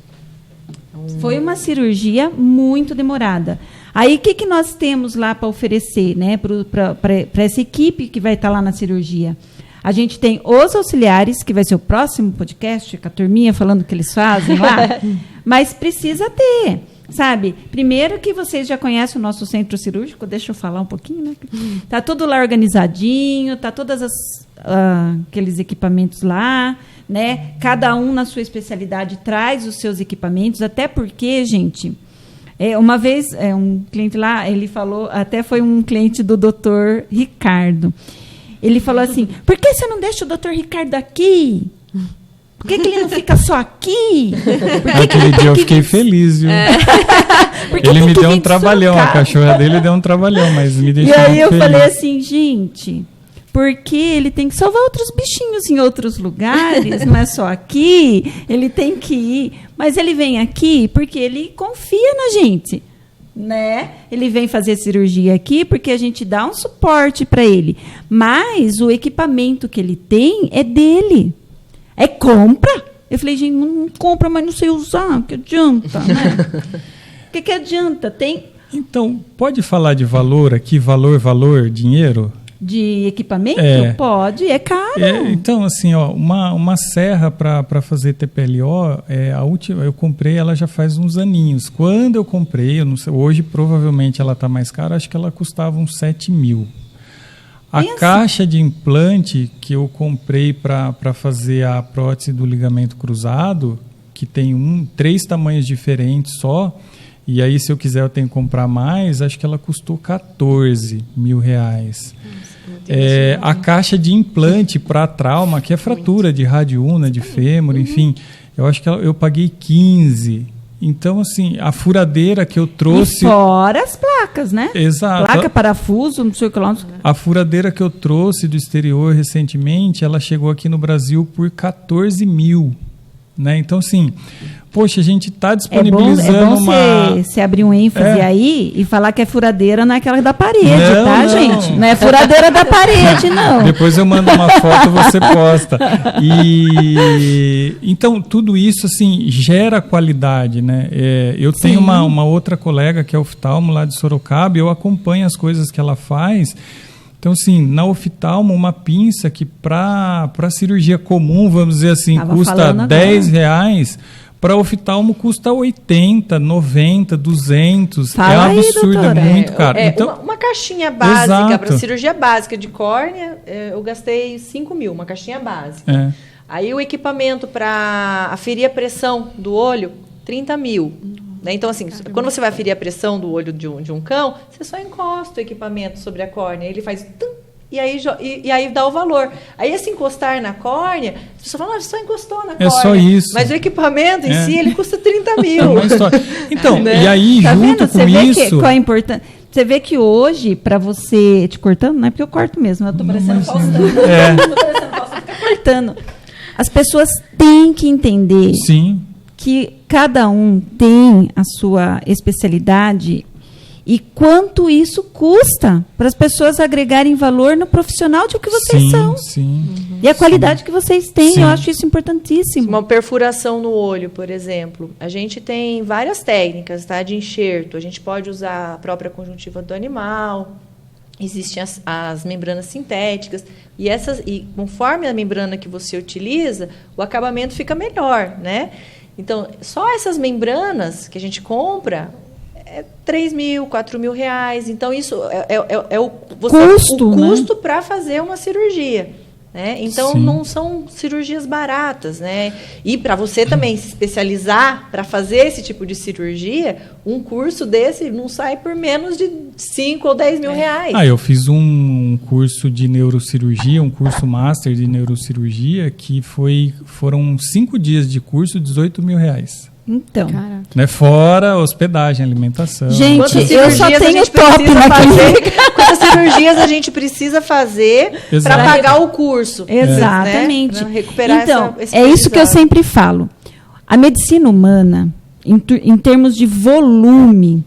Speaker 1: Foi uma cirurgia muito demorada. Aí, o que nós temos lá para oferecer, né, para essa equipe que vai estar lá na cirurgia? A gente tem os auxiliares, que vai ser o próximo podcast, com a turminha falando o que eles fazem lá, mas precisa ter. Sabe, primeiro que vocês já conhecem o nosso centro cirúrgico, deixa eu falar um pouquinho, né? Tá tudo lá organizadinho, tá todas aqueles equipamentos lá, né? Cada um na sua especialidade traz os seus equipamentos, até porque, gente, uma vez um cliente lá, ele falou, até foi um cliente do Dr. Ricardo, ele falou assim, por que você não deixa o Dr. Ricardo aqui? Por que ele não fica só aqui?
Speaker 3: Aquele dia eu fiquei feliz, viu? Ele me deu um trabalhão, a cachorra dele deu um trabalhão, mas me deixou muito feliz. E aí eu
Speaker 1: falei assim, gente, porque ele tem que salvar outros bichinhos em outros lugares, não é só aqui, ele tem que ir. Mas ele vem aqui porque ele confia na gente, né? Ele vem fazer cirurgia aqui porque a gente dá um suporte para ele. Mas o equipamento que ele tem é dele. Compra. Eu falei, gente, não compra, mas não sei usar, que adianta, né? O que adianta?
Speaker 3: Então, pode falar de valor aqui, valor, dinheiro?
Speaker 1: De equipamento? Pode, é caro.
Speaker 3: Então, assim, uma serra para fazer TPLO, a última, eu comprei, ela já faz uns aninhos. Quando eu comprei, eu não sei, hoje provavelmente ela está mais cara, acho que ela custava uns 7 mil. A caixa de implante que eu comprei para fazer a prótese do ligamento cruzado, que tem 3 tamanhos diferentes só, e aí se eu quiser eu tenho que comprar mais, acho que ela custou 14 mil reais. A caixa de implante para trauma, que é fratura de radiúna, de fêmur, enfim, eu acho que eu paguei 15. Então, assim, a furadeira que eu trouxe...
Speaker 1: E fora as placas, né?
Speaker 3: Exato.
Speaker 1: Placa, parafuso, não sei o que lá.
Speaker 3: A furadeira que eu trouxe do exterior recentemente, ela chegou aqui no Brasil por 14 mil. Né? Então, assim, poxa, a gente está disponibilizando
Speaker 1: você abrir um ênfase aí e falar que é furadeira, não é aquela da parede, não, gente? Não é furadeira da parede, não.
Speaker 3: Depois eu mando uma foto, você posta. Então, tudo isso, assim, gera qualidade, né? Eu tenho uma outra colega que é oftalmo lá de Sorocaba, e eu acompanho as coisas que ela faz. Então, assim, na oftalmo, uma pinça que para cirurgia comum, vamos dizer assim, custa R$10, para oftalmo custa 80, 90, 200.
Speaker 1: Fala
Speaker 3: é
Speaker 1: aí,
Speaker 3: absurdo,
Speaker 1: doutora.
Speaker 3: é muito caro. Então,
Speaker 2: uma caixinha básica,
Speaker 3: Exato.
Speaker 2: para cirurgia básica de córnea, eu gastei 5 mil, uma caixinha básica.
Speaker 3: é.
Speaker 2: Aí o equipamento para aferir a pressão do olho, 30 mil. Né? Então, assim, quando você vai aferir a pressão do olho de um cão, você só encosta o equipamento sobre a córnea, ele faz... E aí dá o valor. Aí, esse encostar na córnea, as pessoas falam, você só encostou na córnea.
Speaker 3: É só isso.
Speaker 2: Mas o equipamento em si, ele custa 30
Speaker 3: É
Speaker 2: mil.
Speaker 3: uma história. Então,
Speaker 2: Né?
Speaker 3: e aí,
Speaker 1: Tá
Speaker 3: junto
Speaker 1: vendo?
Speaker 3: com
Speaker 1: Você vê
Speaker 3: isso...
Speaker 1: qual é a importância. Você vê que hoje, para você... Te cortando? Não é porque eu corto mesmo. Eu tô parecendo Faustão.
Speaker 3: É.
Speaker 1: Tô parecendo Faustão, fica cortando. As pessoas têm que entender
Speaker 3: Sim.
Speaker 1: que cada um tem a sua especialidade e quanto isso custa para as pessoas agregarem valor no profissional de o que vocês
Speaker 3: sim,
Speaker 1: são.
Speaker 3: Sim.
Speaker 1: E a qualidade que vocês têm.
Speaker 3: Sim.
Speaker 1: Eu acho isso importantíssimo.
Speaker 2: Uma perfuração no olho, por exemplo. A gente tem várias técnicas, tá, de enxerto. A gente pode usar a própria conjuntiva do animal. Existem as membranas sintéticas. E conforme a membrana que você utiliza, o acabamento fica melhor, né? Então, só essas membranas que a gente compra é 3 mil, 4 mil reais. Então, isso é o custo para fazer uma cirurgia. Né? Então,
Speaker 3: Sim.
Speaker 2: não são cirurgias baratas. Né? E para você também se especializar para fazer esse tipo de cirurgia, um curso desse não sai por menos de 5 ou 10 mil reais.
Speaker 3: Eu fiz um curso de neurocirurgia, um curso master de neurocirurgia, que foram 5 dias de curso, 18 mil reais.
Speaker 1: Então.
Speaker 4: Cara.
Speaker 3: Né? Fora hospedagem, alimentação.
Speaker 1: Gente,
Speaker 2: Quantas
Speaker 1: eu só
Speaker 2: cirurgias a
Speaker 1: tenho
Speaker 2: gente
Speaker 1: top
Speaker 2: precisa
Speaker 1: na clínica.
Speaker 2: fazer? Quantas cirurgias a gente precisa fazer para
Speaker 3: Exato.
Speaker 2: pagar o curso?
Speaker 1: Exatamente.
Speaker 2: Né? Recuperar
Speaker 1: então,
Speaker 2: esse
Speaker 1: é isso que eu
Speaker 2: aprendizado.
Speaker 1: sempre falo. A medicina humana, em termos de volume,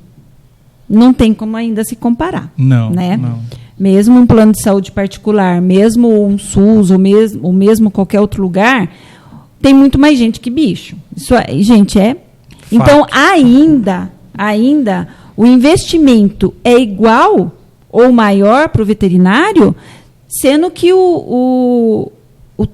Speaker 1: não tem como ainda se comparar.
Speaker 3: Não,
Speaker 1: né?
Speaker 3: não.
Speaker 1: Mesmo um plano de saúde particular, mesmo um SUS, ou mesmo qualquer outro lugar, tem muito mais gente que bicho. Isso, gente, é... Então, ainda, o investimento é igual ou maior para o veterinário, sendo que o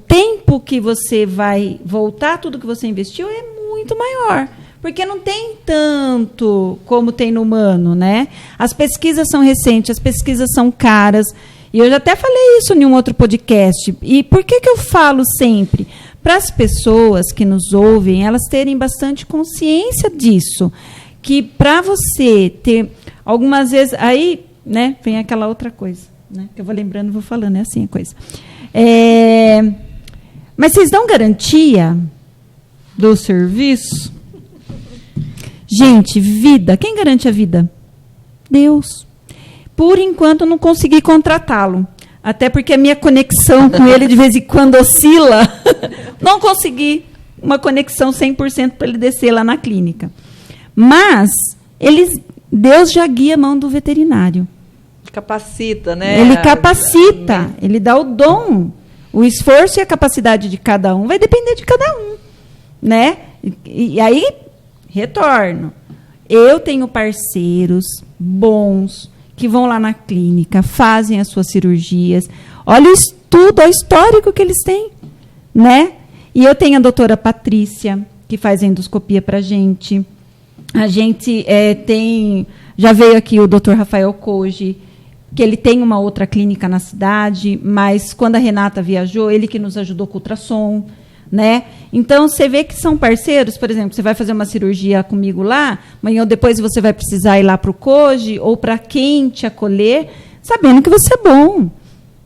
Speaker 1: tempo que você vai voltar tudo que você investiu é muito maior. Porque não tem tanto como tem no humano, né? As pesquisas são recentes, as pesquisas são caras. E eu já até falei isso em um outro podcast. E por que eu falo sempre? Para as pessoas que nos ouvem, elas terem bastante consciência disso. Que para você ter, algumas vezes, aí, né, vem aquela outra coisa, né, que eu vou lembrando e vou falando, é assim a coisa. Mas vocês dão garantia do serviço? Gente, vida, quem garante a vida? Deus. Por enquanto, eu não consegui contratá-lo. Até porque a minha conexão com ele, de vez em quando, oscila. Não consegui uma conexão 100% para ele descer lá na clínica. Mas Deus já guia a mão do veterinário.
Speaker 2: Capacita, né?
Speaker 1: Ele capacita, ele dá o dom. O esforço e a capacidade de cada um vai depender de cada um. Né? E aí, retorno. Eu tenho parceiros bons, que vão lá na clínica, fazem as suas cirurgias. Olha o estudo, olha o histórico que eles têm, né? E eu tenho a doutora Patrícia, que faz endoscopia para a gente. A gente já veio aqui o doutor Rafael Koji, que ele tem uma outra clínica na cidade, mas quando a Renata viajou, ele que nos ajudou com o ultrassom. Né? Então, você vê que são parceiros, por exemplo, você vai fazer uma cirurgia comigo lá, amanhã ou depois você vai precisar ir lá para o Koji ou para quem te acolher, sabendo que você é bom.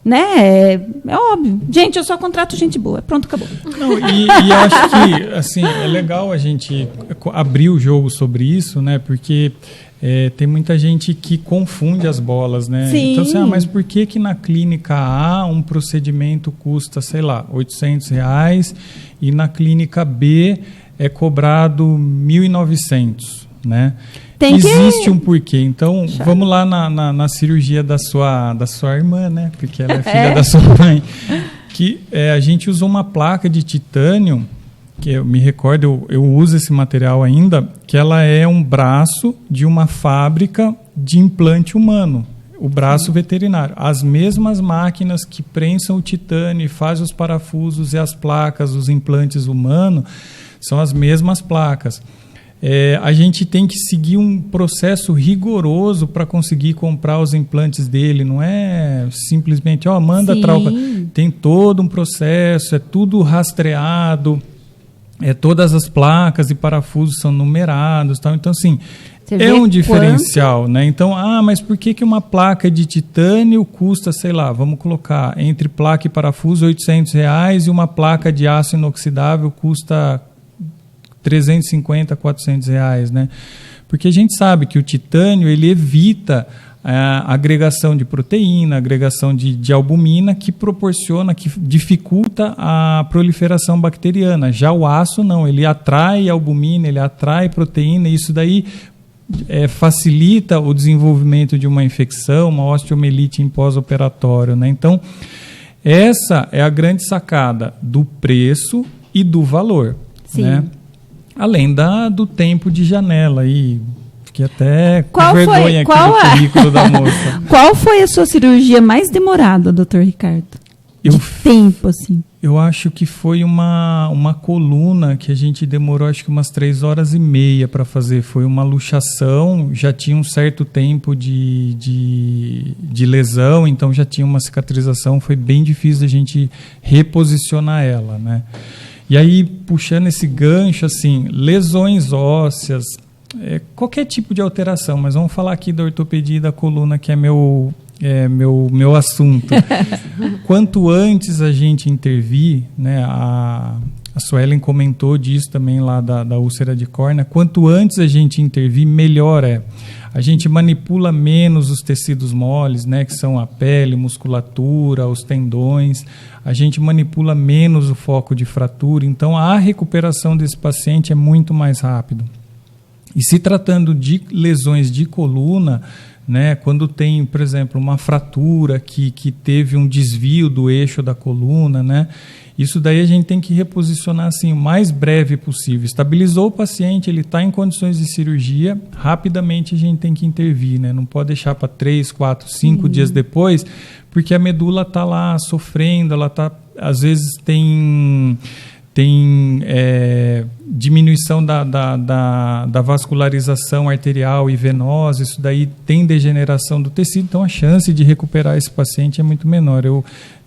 Speaker 1: Né? É óbvio. Gente, eu só contrato gente boa. Pronto, acabou.
Speaker 3: Não, e acho que assim, é legal a gente abrir o jogo sobre isso, né? Porque tem muita gente que confunde as bolas, né?
Speaker 1: Sim.
Speaker 3: Então, assim, mas por que na clínica A um procedimento custa, sei lá, R$800 e na clínica B é cobrado R$1.900, né? Existe um porquê. Então, vamos lá na cirurgia da sua irmã, né? Porque ela é filha da sua mãe. Que a gente usou uma placa de titânio, que eu me recordo, eu uso esse material ainda, que ela é um braço de uma fábrica de implante humano, o braço veterinário. As mesmas máquinas que prensam o titânio e fazem os parafusos e as placas, os implantes humanos, são as mesmas placas. A gente tem que seguir um processo rigoroso para conseguir comprar os implantes dele. Não é simplesmente, manda troca. Tem todo um processo, é tudo rastreado, todas as placas e parafusos são numerados. Tal. Então, assim, é um diferencial. Né? Então, mas por que uma placa de titânio custa, sei lá, vamos colocar, entre placa e parafuso, R$800 e uma placa de aço inoxidável custa R$350, R$400, né? Porque a gente sabe que o titânio ele evita a agregação de proteína, a agregação de albumina, que dificulta a proliferação bacteriana. Já o aço não, ele atrai albumina, ele atrai proteína, e isso daí facilita o desenvolvimento de uma infecção, uma osteomielite em pós-operatório, né? Então, essa é a grande sacada do preço e do valor, né? Além do tempo de janela aí, fiquei até com vergonha aqui do currículo da moça.
Speaker 1: Qual foi a sua cirurgia mais demorada, doutor Ricardo? Tempo, assim.
Speaker 3: Eu acho que foi uma coluna que a gente demorou acho que umas 3h30 para fazer. Foi uma luxação, já tinha um certo tempo de lesão, então já tinha uma cicatrização, foi bem difícil a gente reposicionar ela, né? E aí, puxando esse gancho, assim, lesões ósseas, qualquer tipo de alteração, mas vamos falar aqui da ortopedia e da coluna, que é meu assunto. Quanto antes a gente intervir, né, a Suelen comentou disso também lá da úlcera de córnea, quanto antes a gente intervir, melhor é. A gente manipula menos os tecidos moles, né, que são a pele, musculatura, os tendões. A gente manipula menos o foco de fratura. Então, a recuperação desse paciente é muito mais rápido. E se tratando de lesões de coluna, né, quando tem, por exemplo, uma fratura que teve um desvio do eixo da coluna, né, isso daí a gente tem que reposicionar assim, o mais breve possível. Estabilizou o paciente, ele está em condições de cirurgia, rapidamente a gente tem que intervir, né? Não pode deixar para 3, 4, 5 dias depois, porque a medula está lá sofrendo, ela está, às vezes tem diminuição da vascularização arterial e venosa, isso daí tem degeneração do tecido, então a chance de recuperar esse paciente é muito menor.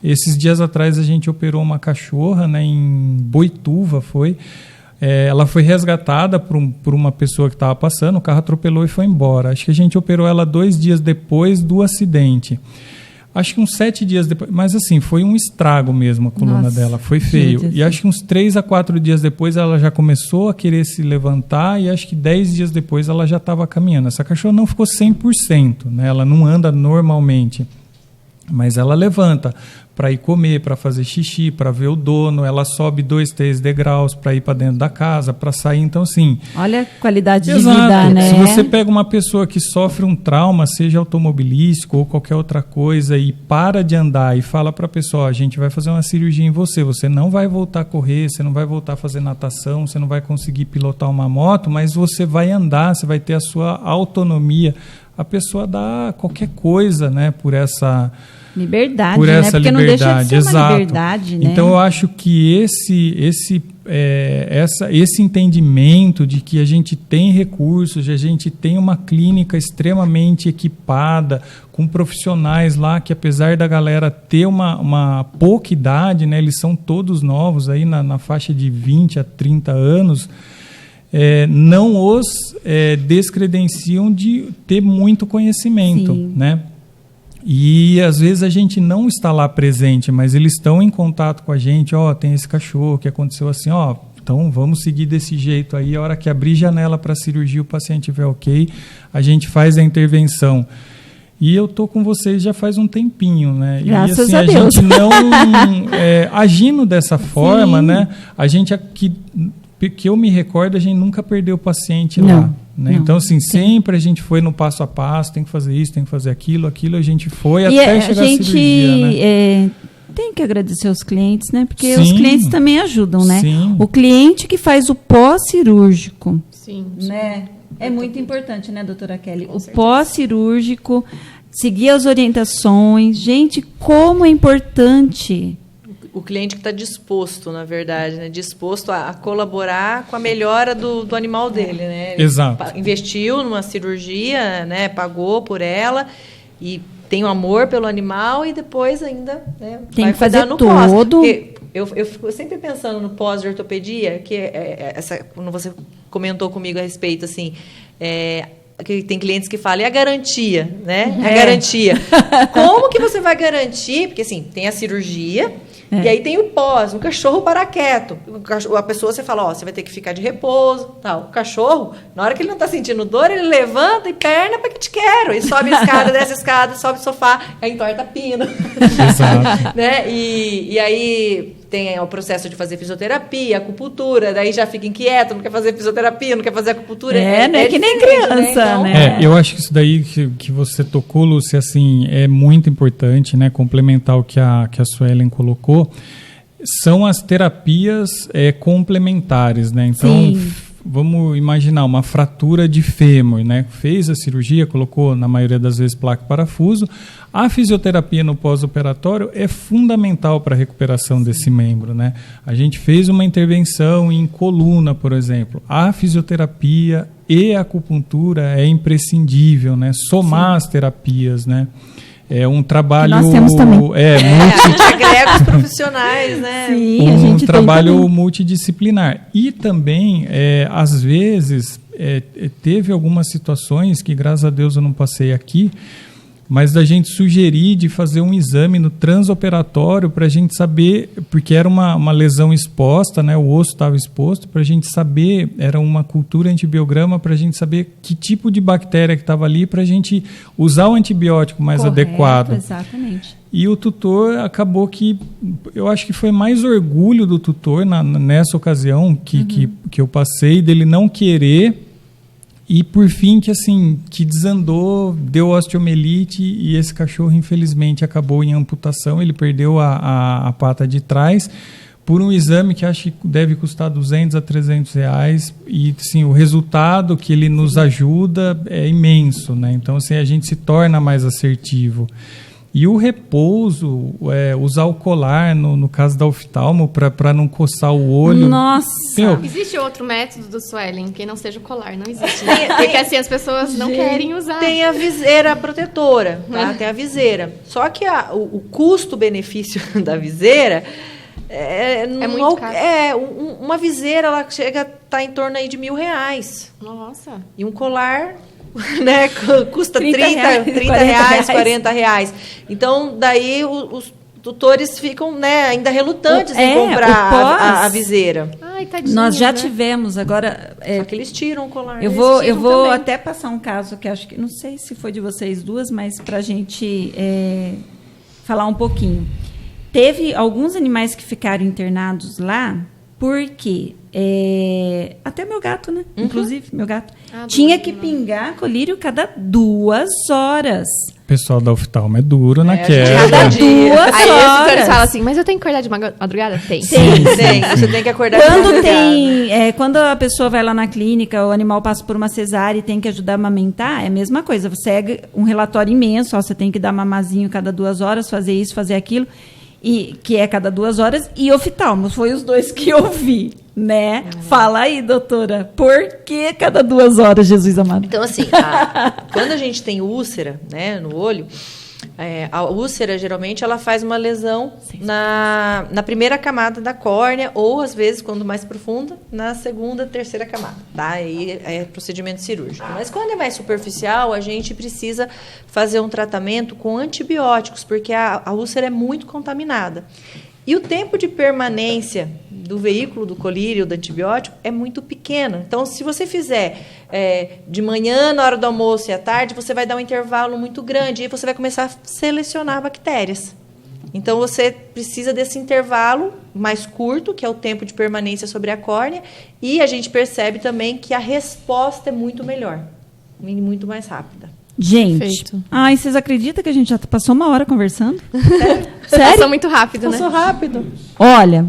Speaker 3: Esses dias atrás a gente operou uma cachorra, né, em Boituva, ela foi resgatada por uma pessoa que estava passando, o carro atropelou e foi embora. Acho que a gente operou ela 2 dias depois do acidente. Acho que uns 7 dias depois, mas assim, foi um estrago mesmo a coluna dela, foi feio. E acho que uns 3 a 4 dias depois ela já começou a querer se levantar e acho que 10 dias depois ela já estava caminhando. Essa cachorra não ficou 100%, né? Ela não anda normalmente, mas ela levanta para ir comer, para fazer xixi, para ver o dono, ela sobe 2, 3 degraus para ir para dentro da casa, para sair, então assim...
Speaker 1: Olha a qualidade de
Speaker 3: exato,
Speaker 1: vida, né?
Speaker 3: Se você pega uma pessoa que sofre um trauma, seja automobilístico ou qualquer outra coisa, e para de andar e fala para a pessoa, a gente vai fazer uma cirurgia em você não vai voltar a correr, você não vai voltar a fazer natação, você não vai conseguir pilotar uma moto, mas você vai andar, você vai ter a sua autonomia. A pessoa dá qualquer coisa, né, por essa...
Speaker 1: liberdade,
Speaker 3: por essa
Speaker 1: né? Porque
Speaker 3: liberdade,
Speaker 1: não deixa de ser uma
Speaker 3: exato.
Speaker 1: liberdade, né?
Speaker 3: Então eu acho que esse entendimento de que a gente tem recursos, a gente tem uma clínica extremamente equipada, com profissionais lá que, apesar da galera ter uma pouca idade, né, eles são todos novos aí na faixa de 20 a 30 anos, não os descredenciam de ter muito conhecimento, né? E às vezes a gente não está lá presente, mas eles estão em contato com a gente, tem esse cachorro que aconteceu assim, então vamos seguir desse jeito aí, a hora que abrir janela para cirurgia, o paciente estiver ok, a gente faz a intervenção. E eu tô com vocês já faz um tempinho, né?
Speaker 1: Graças
Speaker 3: e assim,
Speaker 1: a Deus.
Speaker 3: gente não agindo dessa forma, sim, né? A gente aqui, que eu me recordo, a gente nunca perdeu o paciente lá. Né? Então, assim, sempre a gente foi no passo a passo, tem que fazer isso, tem que fazer aquilo, a gente foi até chegar à cirurgia, né?
Speaker 1: Tem que agradecer aos clientes, né? Porque
Speaker 3: sim,
Speaker 1: os clientes também ajudam, né?
Speaker 3: Sim.
Speaker 1: O cliente que faz o pós-cirúrgico,
Speaker 4: sim,
Speaker 1: né? É muito importante, né, doutora Kelly?
Speaker 4: Com certeza.
Speaker 1: Pós-cirúrgico, seguir as orientações. Gente, como é importante.
Speaker 2: o cliente que está disposto, na verdade, né? Disposto a colaborar com a melhora do animal dele, né? Ele
Speaker 3: Exato.
Speaker 2: investiu numa cirurgia, né? Pagou por ela e tem um amor pelo animal e depois ainda, né,
Speaker 1: tem
Speaker 2: vai
Speaker 1: que fazer
Speaker 2: no
Speaker 1: todo.
Speaker 2: Pós. Eu fico sempre pensando no pós de ortopedia, que quando você comentou comigo a respeito, assim, que tem clientes que falam, e a garantia, né? A garantia. Como que você vai garantir? Porque, assim, tem a cirurgia, e aí tem o pós, o cachorro para quieto. A pessoa, você fala, você vai ter que ficar de repouso, tal. O cachorro, na hora que ele não está sentindo dor, ele levanta e perna para que te quero. E sobe a escada, desce a escada, sobe o sofá, aí entorta a pino.
Speaker 3: Exato.
Speaker 2: Né? E aí tem o processo de fazer fisioterapia, acupuntura, daí já fica inquieto, não quer fazer fisioterapia, não quer fazer acupuntura.
Speaker 1: Né? Que nem criança,
Speaker 2: né? Então,
Speaker 1: né?
Speaker 3: Eu acho que isso daí que você tocou, Lúcia, assim, é muito importante, né? Complementar o que a Suelen colocou. São as terapias complementares, né? Então, vamos imaginar uma fratura de fêmur, né? Fez a cirurgia, colocou, na maioria das vezes, placa e parafuso. A fisioterapia no pós-operatório é fundamental para a recuperação desse membro, né? A gente fez uma intervenção em coluna, por exemplo. A fisioterapia e a acupuntura é imprescindível, né? Somar as terapias, né? É um trabalho...
Speaker 1: Nós temos também.
Speaker 2: A gente agrega os profissionais, né?
Speaker 1: Sim, a gente
Speaker 3: trabalho
Speaker 1: tem
Speaker 3: multidisciplinar. E também, às vezes, teve algumas situações que, graças a Deus, eu não passei aqui, mas da gente sugerir de fazer um exame no transoperatório para a gente saber, porque era uma lesão exposta, né, o osso estava exposto, para a gente saber, era uma cultura antibiograma, para a gente saber que tipo de bactéria que estava ali, para a gente usar o antibiótico mais adequado.
Speaker 1: Exatamente.
Speaker 3: E o tutor acabou que, eu acho que foi mais orgulho do tutor nessa ocasião que eu passei, dele não querer. E, por fim, que desandou, deu osteomielite e esse cachorro, infelizmente, acabou em amputação. Ele perdeu a pata de trás por um exame que acho que deve custar R$200 a R$300. E, sim, o resultado que ele nos ajuda é imenso, né? Então, assim, a gente se torna mais assertivo. E o repouso, usar o colar, no caso da oftalmo, para não coçar o olho.
Speaker 1: Nossa!
Speaker 4: Existe outro método do Suelen que não seja o colar, não existe. Né? Porque assim as pessoas não querem usar.
Speaker 2: Tem a viseira protetora, tá? Tem a viseira. Só que o custo-benefício da viseira
Speaker 4: é muito caro.
Speaker 2: Uma viseira, ela chega a estar em torno aí de R$1.000.
Speaker 4: Nossa!
Speaker 2: E um colar... né, custa 30 reais, 40 reais. Então, daí os tutores ficam, né, ainda relutantes em comprar a viseira.
Speaker 4: Ai, tadinho,
Speaker 1: nós já
Speaker 4: né?
Speaker 1: tivemos, agora...
Speaker 2: Só que eles tiram o colar.
Speaker 1: Eu vou até passar um caso que acho que, não sei se foi de vocês duas, mas para a gente falar um pouquinho. Teve alguns animais que ficaram internados lá, porque... até meu gato, né? Inclusive, meu gato. Tinha que pingar colírio cada 2 horas.
Speaker 3: O pessoal da oftalmo é duro na queda.
Speaker 1: Cada 2 horas.
Speaker 4: Aí os tutores falam assim, mas eu tenho que acordar de madrugada? Tem.
Speaker 2: Tem. Você tem que acordar de madrugada.
Speaker 1: Quando a pessoa vai lá na clínica, o animal passa por uma cesárea e tem que ajudar a amamentar, é a mesma coisa. Você segue um relatório imenso, você tem que dar mamazinho cada 2 horas, fazer isso, fazer aquilo. E, que é cada 2 horas, e oftalmo, foi os 2 que eu vi, né? Fala aí, doutora, por que cada 2 horas, Jesus amado?
Speaker 2: Então, assim, quando a gente tem úlcera, né, no olho, a úlcera, geralmente, ela faz uma lesão na primeira camada da córnea, ou, às vezes, quando mais profunda, na segunda, terceira camada, tá? Aí é procedimento cirúrgico. Mas quando é mais superficial, a gente precisa fazer um tratamento com antibióticos, porque a úlcera é muito contaminada. E o tempo de permanência do veículo do colírio, do antibiótico, é muito pequeno. Então, se você fizer de manhã, na hora do almoço e à tarde, você vai dar um intervalo muito grande e você vai começar a selecionar bactérias. Então, você precisa desse intervalo mais curto, que é o tempo de permanência sobre a córnea, e a gente percebe também que a resposta é muito melhor, muito mais rápida.
Speaker 1: Gente,
Speaker 4: Perfeito.
Speaker 1: Vocês acreditam que a gente já passou 1 hora conversando?
Speaker 4: Sério? Passou muito rápido,
Speaker 2: Passou
Speaker 4: né?
Speaker 2: rápido.
Speaker 1: Olha,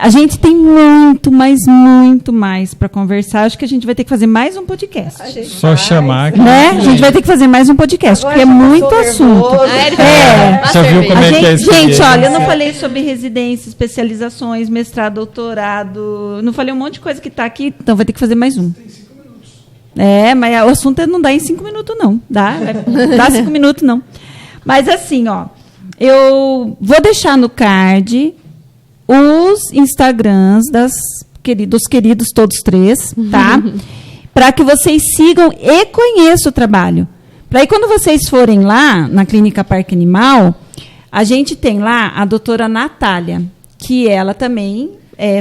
Speaker 1: A gente tem muito mais para conversar. Acho que a gente vai ter que fazer mais um podcast.
Speaker 3: Só chamar.
Speaker 1: Né? A gente vai ter que fazer mais um podcast,
Speaker 2: Agora
Speaker 1: porque é muito assunto.
Speaker 3: Já viu como é que é isso?
Speaker 1: Gente, olha, eu não falei sobre residência, especializações, mestrado, doutorado. Não falei um monte de coisa que está aqui, então vai ter que fazer mais um. Mas o assunto não dá em 5 minutos, não. Dá 5 minutos, não. Mas assim, ó, eu vou deixar no card os Instagrams dos queridos todos três, tá? Para que vocês sigam e conheçam o trabalho. Para aí, quando vocês forem lá na Clínica Parque Animal, a gente tem lá a doutora Natália, que ela também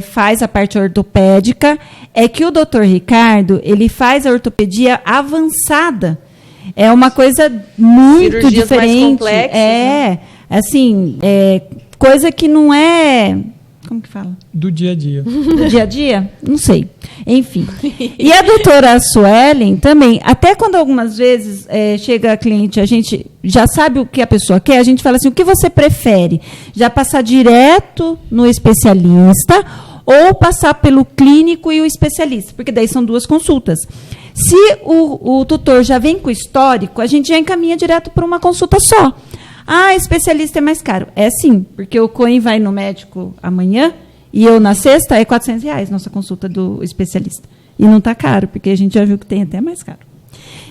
Speaker 1: faz a parte ortopédica. É que o doutor Ricardo, ele faz a ortopedia avançada. É uma coisa muito
Speaker 2: Cirurgias
Speaker 1: diferente.
Speaker 2: Mais complexas, né?
Speaker 1: Assim, coisa que não é... Como que fala?
Speaker 3: Do dia a dia.
Speaker 1: Do dia a dia? Não sei. Enfim. E a doutora Suelen também, até quando algumas vezes chega a cliente, a gente já sabe o que a pessoa quer, a gente fala assim, o que você prefere? Já passar direto no especialista ou passar pelo clínico e o especialista? Porque daí são 2 consultas. Se o tutor já vem com o histórico, a gente já encaminha direto para uma consulta só. Especialista é mais caro. É sim, porque o Coen vai no médico amanhã e eu na sexta, é R$400 nossa consulta do especialista. E não está caro, porque a gente já viu que tem até mais caro.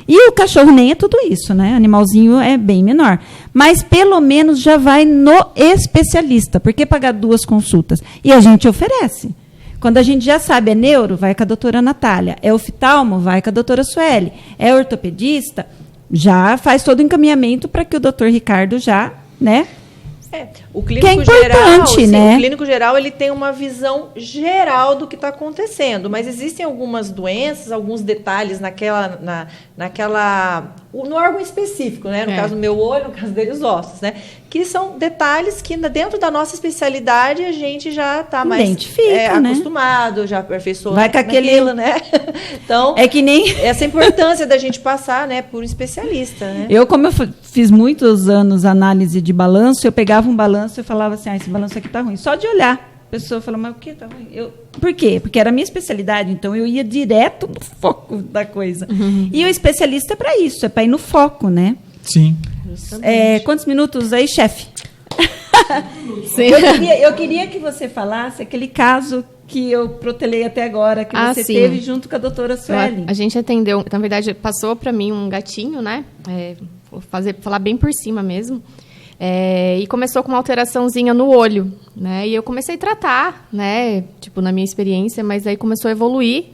Speaker 1: E o cachorro nem é tudo isso, né? Animalzinho é bem menor. Mas pelo menos já vai no especialista. Por que pagar 2 consultas? E a gente oferece. Quando a gente já sabe, é neuro, vai com a doutora Natália. É oftalmo, vai com a doutora Sueli. É ortopedista, já faz todo o encaminhamento para que o doutor Ricardo já, né?
Speaker 2: O clínico
Speaker 1: que é importante,
Speaker 2: geral,
Speaker 1: né?
Speaker 2: O clínico geral, ele tem uma visão geral do que está acontecendo, mas existem algumas doenças, alguns detalhes no órgão específico, né? No caso do meu olho, no caso dele os ossos, né? Que são detalhes que dentro da nossa especialidade a gente já está mais acostumado, né? Já aperfeiçoou naquilo, né? Então,
Speaker 1: é que nem
Speaker 2: essa importância da gente passar, né, por um especialista, né?
Speaker 1: Como eu fiz muitos anos análise de balanço, eu pegava um balanço e falava assim, esse balanço aqui está ruim. Só de olhar. A pessoa falou, mas o que está ruim? Por quê? Porque era a minha especialidade, então eu ia direto no foco da coisa. E o especialista é para isso, é para ir no foco, né?
Speaker 3: Sim.
Speaker 1: Quantos minutos aí, chefe?
Speaker 4: Sim.
Speaker 1: Eu queria que você falasse aquele caso que eu protelei até agora, que você teve junto com a doutora Sueli.
Speaker 4: A gente atendeu, na verdade, passou para mim um gatinho, né? Vou falar bem por cima mesmo. E começou com uma alteraçãozinha no olho, né? E eu comecei a tratar, né? Tipo, na minha experiência, mas aí começou a evoluir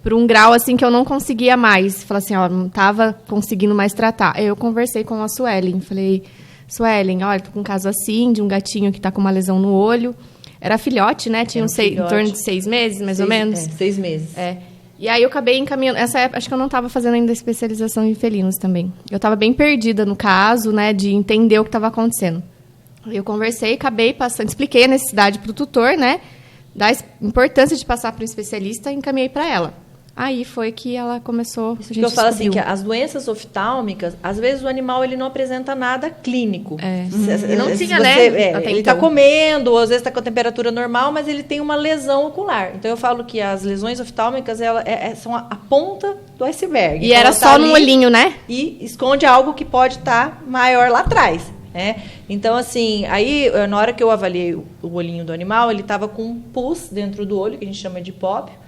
Speaker 4: para um grau, assim, que eu não conseguia mais. Falei assim, não estava conseguindo mais tratar. Aí eu conversei com a Suelen, falei, Suelen, olha, tô com um caso assim, de um gatinho que está com uma lesão no olho. Era filhote, né? Tinha em torno de 6 meses, mais ou menos.
Speaker 2: 6 meses.
Speaker 4: E aí eu acabei encaminhando... Essa época, acho que eu não estava fazendo ainda especialização em felinos também. Eu estava bem perdida no caso, né? De entender o que estava acontecendo. Eu conversei, acabei passando... Expliquei a necessidade para o tutor, né? Da importância de passar para um especialista e encaminhei para ela. Aí foi que ela começou...
Speaker 2: Isso que eu falo assim, que as doenças oftálmicas, às vezes o animal ele não apresenta nada clínico.
Speaker 4: Não tinha, né?
Speaker 2: Ele está comendo, ou às vezes está com a temperatura normal, mas ele tem uma lesão ocular. Então eu falo que as lesões oftálmicas são a ponta do iceberg.
Speaker 4: E então, era só no olhinho, né?
Speaker 2: E esconde algo que pode estar maior lá atrás. Então, assim, aí na hora que eu avaliei o olhinho do animal, ele estava com um pus dentro do olho, que a gente chama de hipópio,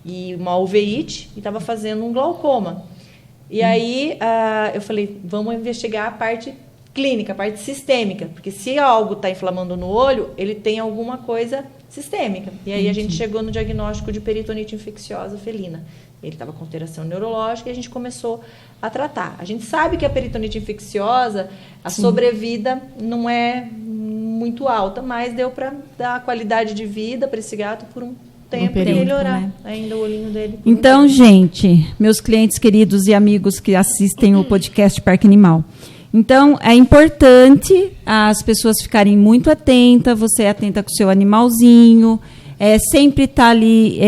Speaker 2: e uma uveíte, e estava fazendo um glaucoma. E aí eu falei, vamos investigar a parte clínica, a parte sistêmica, porque se algo está inflamando no olho, ele tem alguma coisa sistêmica. E aí a gente chegou no diagnóstico de peritonite infecciosa felina. Ele estava com alteração neurológica e a gente começou a tratar. A gente sabe que a peritonite infecciosa, a sobrevida não é muito alta, mas deu para dar qualidade de vida para esse gato por um tempo e melhorar, né? Ainda o olhinho dele.
Speaker 1: Então, gente, meus clientes queridos e amigos que assistem o podcast Parque Animal. Então, é importante as pessoas ficarem muito atentas, você é atenta com o seu animalzinho, sempre estar ali,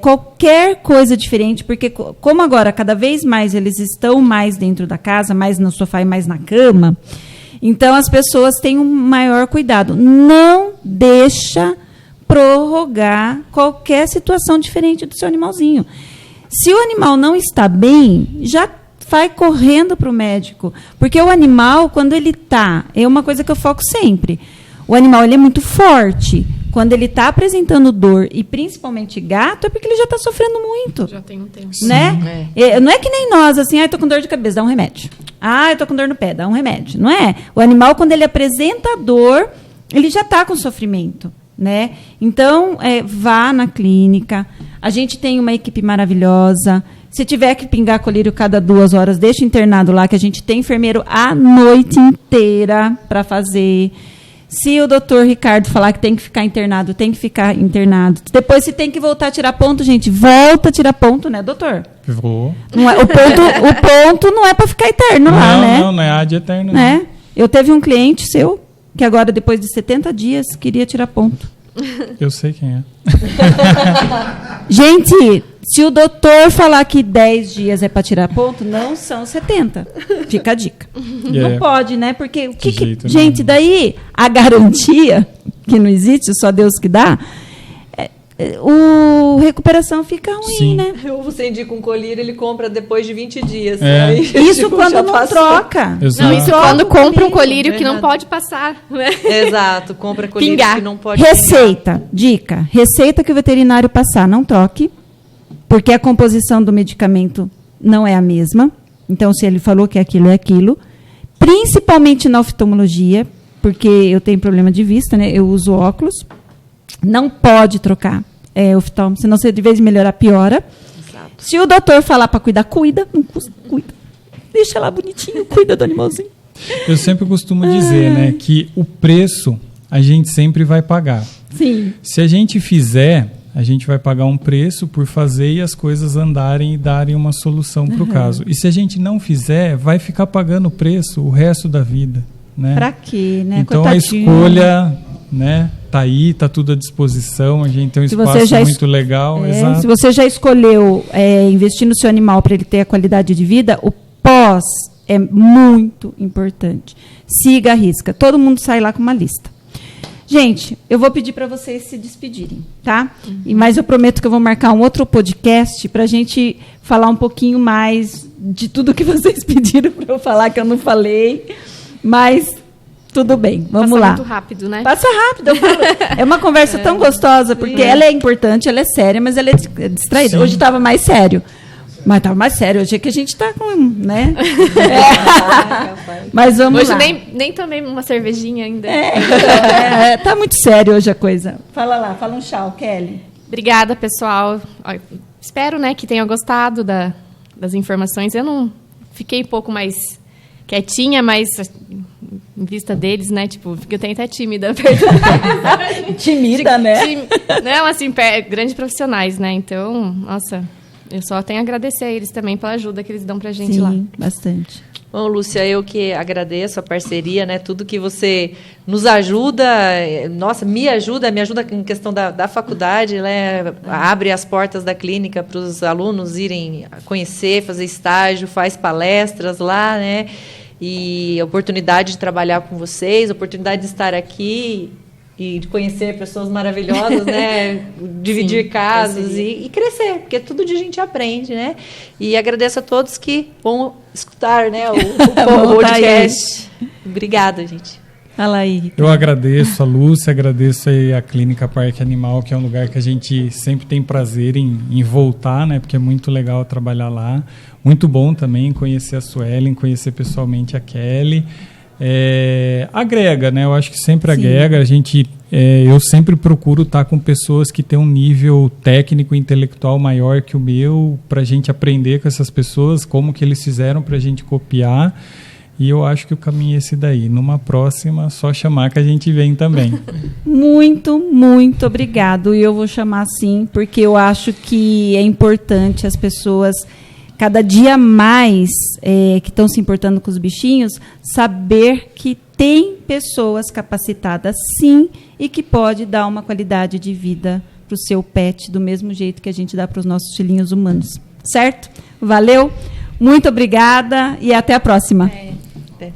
Speaker 1: qualquer coisa diferente, porque como agora, cada vez mais eles estão mais dentro da casa, mais no sofá e mais na cama, então as pessoas têm um maior cuidado. Não deixa prorrogar qualquer situação diferente do seu animalzinho. Se o animal não está bem, já vai correndo para o médico. Porque o animal, quando ele está... É uma coisa que eu foco sempre. O animal ele é muito forte. Quando ele está apresentando dor, e principalmente gato, é porque ele já está sofrendo muito.
Speaker 4: Já tem um tempo.
Speaker 1: Né? Não é que nem nós, assim, estou com dor de cabeça, dá um remédio. Eu estou com dor no pé, dá um remédio. Não é? O animal, quando ele apresenta dor, ele já está com sofrimento. Né? Então, vá na clínica. A gente tem uma equipe maravilhosa. Se tiver que pingar colírio cada 2 horas, deixa internado lá, que a gente tem enfermeiro a noite inteira para fazer. Se o doutor Ricardo falar que tem que ficar internado, tem que ficar internado. Depois, se tem que voltar a tirar ponto, gente, volta a tirar ponto, né, doutor?
Speaker 3: Vou.
Speaker 1: Não é, o ponto não é para ficar eterno lá, né?
Speaker 3: Não é ad eterno.
Speaker 1: Né? Eu teve um cliente seu que agora, depois de 70 dias, queria tirar ponto.
Speaker 3: Eu sei quem é.
Speaker 1: Gente, se o doutor falar que 10 dias é para tirar ponto, não são 70. Fica a dica. Não pode, né? Porque gente, daí a garantia, que não existe, só Deus que dá, recuperação fica ruim,
Speaker 3: Sim.
Speaker 1: né?
Speaker 2: Ou você indica um colírio, ele compra depois de 20 dias.
Speaker 3: É.
Speaker 1: Isso quando não troca.
Speaker 3: Exato.
Speaker 4: Não, isso quando compra um colírio que não pode passar. Né?
Speaker 2: Exato, compra colírio
Speaker 4: Pingar.
Speaker 2: que não pode
Speaker 1: Receita, dica. Receita que o veterinário passar, não troque, porque a composição do medicamento não é a mesma. Então, se ele falou que aquilo é aquilo. Principalmente na oftalmologia, porque eu tenho problema de vista, né? Eu uso óculos. Não pode trocar oftalmo, senão você, de vez de melhorar, piora.
Speaker 2: Exato.
Speaker 1: Se o doutor falar para cuidar, cuida. Não custa, cuida. Deixa lá bonitinho, cuida do animalzinho.
Speaker 3: Eu sempre costumo dizer, né, que o preço a gente sempre vai pagar.
Speaker 1: Sim.
Speaker 3: Se a gente fizer, a gente vai pagar um preço por fazer e as coisas andarem e darem uma solução para o caso. E se a gente não fizer, vai ficar pagando o preço o resto da vida. Né?
Speaker 1: Para quê, né?
Speaker 3: Então
Speaker 1: Coitadinho.
Speaker 3: A escolha, né, tá aí, tá tudo à disposição. A gente tem um espaço muito legal. Exato.
Speaker 1: Se você já escolheu investir no seu animal para ele ter a qualidade de vida, o pós é muito importante. Siga a risca. Todo mundo sai lá com uma lista. Gente, eu vou pedir para vocês se despedirem, tá? Mas eu prometo que eu vou marcar um outro podcast para a gente falar um pouquinho mais de tudo que vocês pediram para eu falar, que eu não falei. Mas tudo bem, vamos lá.
Speaker 4: Passa muito rápido, né?
Speaker 1: Passa rápido, eu falo. É uma conversa tão gostosa, porque ela é importante, ela é séria, mas ela é distraída.
Speaker 3: Sim.
Speaker 1: Hoje estava mais sério. Mas estava mais sério. Hoje é que a gente está com, né? Mas vamos
Speaker 4: hoje
Speaker 1: lá.
Speaker 4: Nem tomei uma cervejinha ainda.
Speaker 1: Tá muito sério hoje a coisa. Fala lá, fala um tchau, Kelly.
Speaker 4: Obrigada, pessoal. Espero, né, que tenham gostado das informações. Eu não fiquei um pouco mais quietinha, mas em vista deles, né, tipo, eu tenho até tímida.
Speaker 1: Tímida, né?
Speaker 4: Não, assim, grandes profissionais, né? Então, nossa, eu só tenho a agradecer a eles também pela ajuda que eles dão pra gente lá.
Speaker 1: Sim, bastante.
Speaker 2: Bom, Lúcia, eu que agradeço a parceria, né? Tudo que você nos ajuda, nossa, me ajuda em questão da faculdade, né? Abre as portas da clínica para os alunos irem conhecer, fazer estágio, faz palestras lá, né? E a oportunidade de trabalhar com vocês, a oportunidade de estar aqui e de conhecer pessoas maravilhosas, né? Dividir
Speaker 4: Sim,
Speaker 2: casos e crescer, porque tudo de gente aprende, né? E agradeço a todos que vão escutar, né, o podcast. Obrigada, gente.
Speaker 1: Fala aí.
Speaker 3: Eu agradeço a Lúcia, agradeço aí a Clínica Parque Animal, que é um lugar que a gente sempre tem prazer em voltar, né? Porque é muito legal trabalhar lá. Muito bom também conhecer a Suelen, conhecer pessoalmente a Kelly. Agrega, né? Eu acho que sempre agrega. A gente, eu sempre procuro estar com pessoas que têm um nível técnico e intelectual maior que o meu, para a gente aprender com essas pessoas, como que eles fizeram para a gente copiar. E eu acho que o caminho é esse daí. Numa próxima, só chamar que a gente vem também.
Speaker 1: Muito, muito obrigado. E eu vou chamar sim, porque eu acho que é importante as pessoas, cada dia mais que estão se importando com os bichinhos, saber que tem pessoas capacitadas sim e que pode dar uma qualidade de vida para o seu pet do mesmo jeito que a gente dá para os nossos filhinhos humanos. Certo? Valeu? Muito obrigada e até a próxima.
Speaker 2: Até.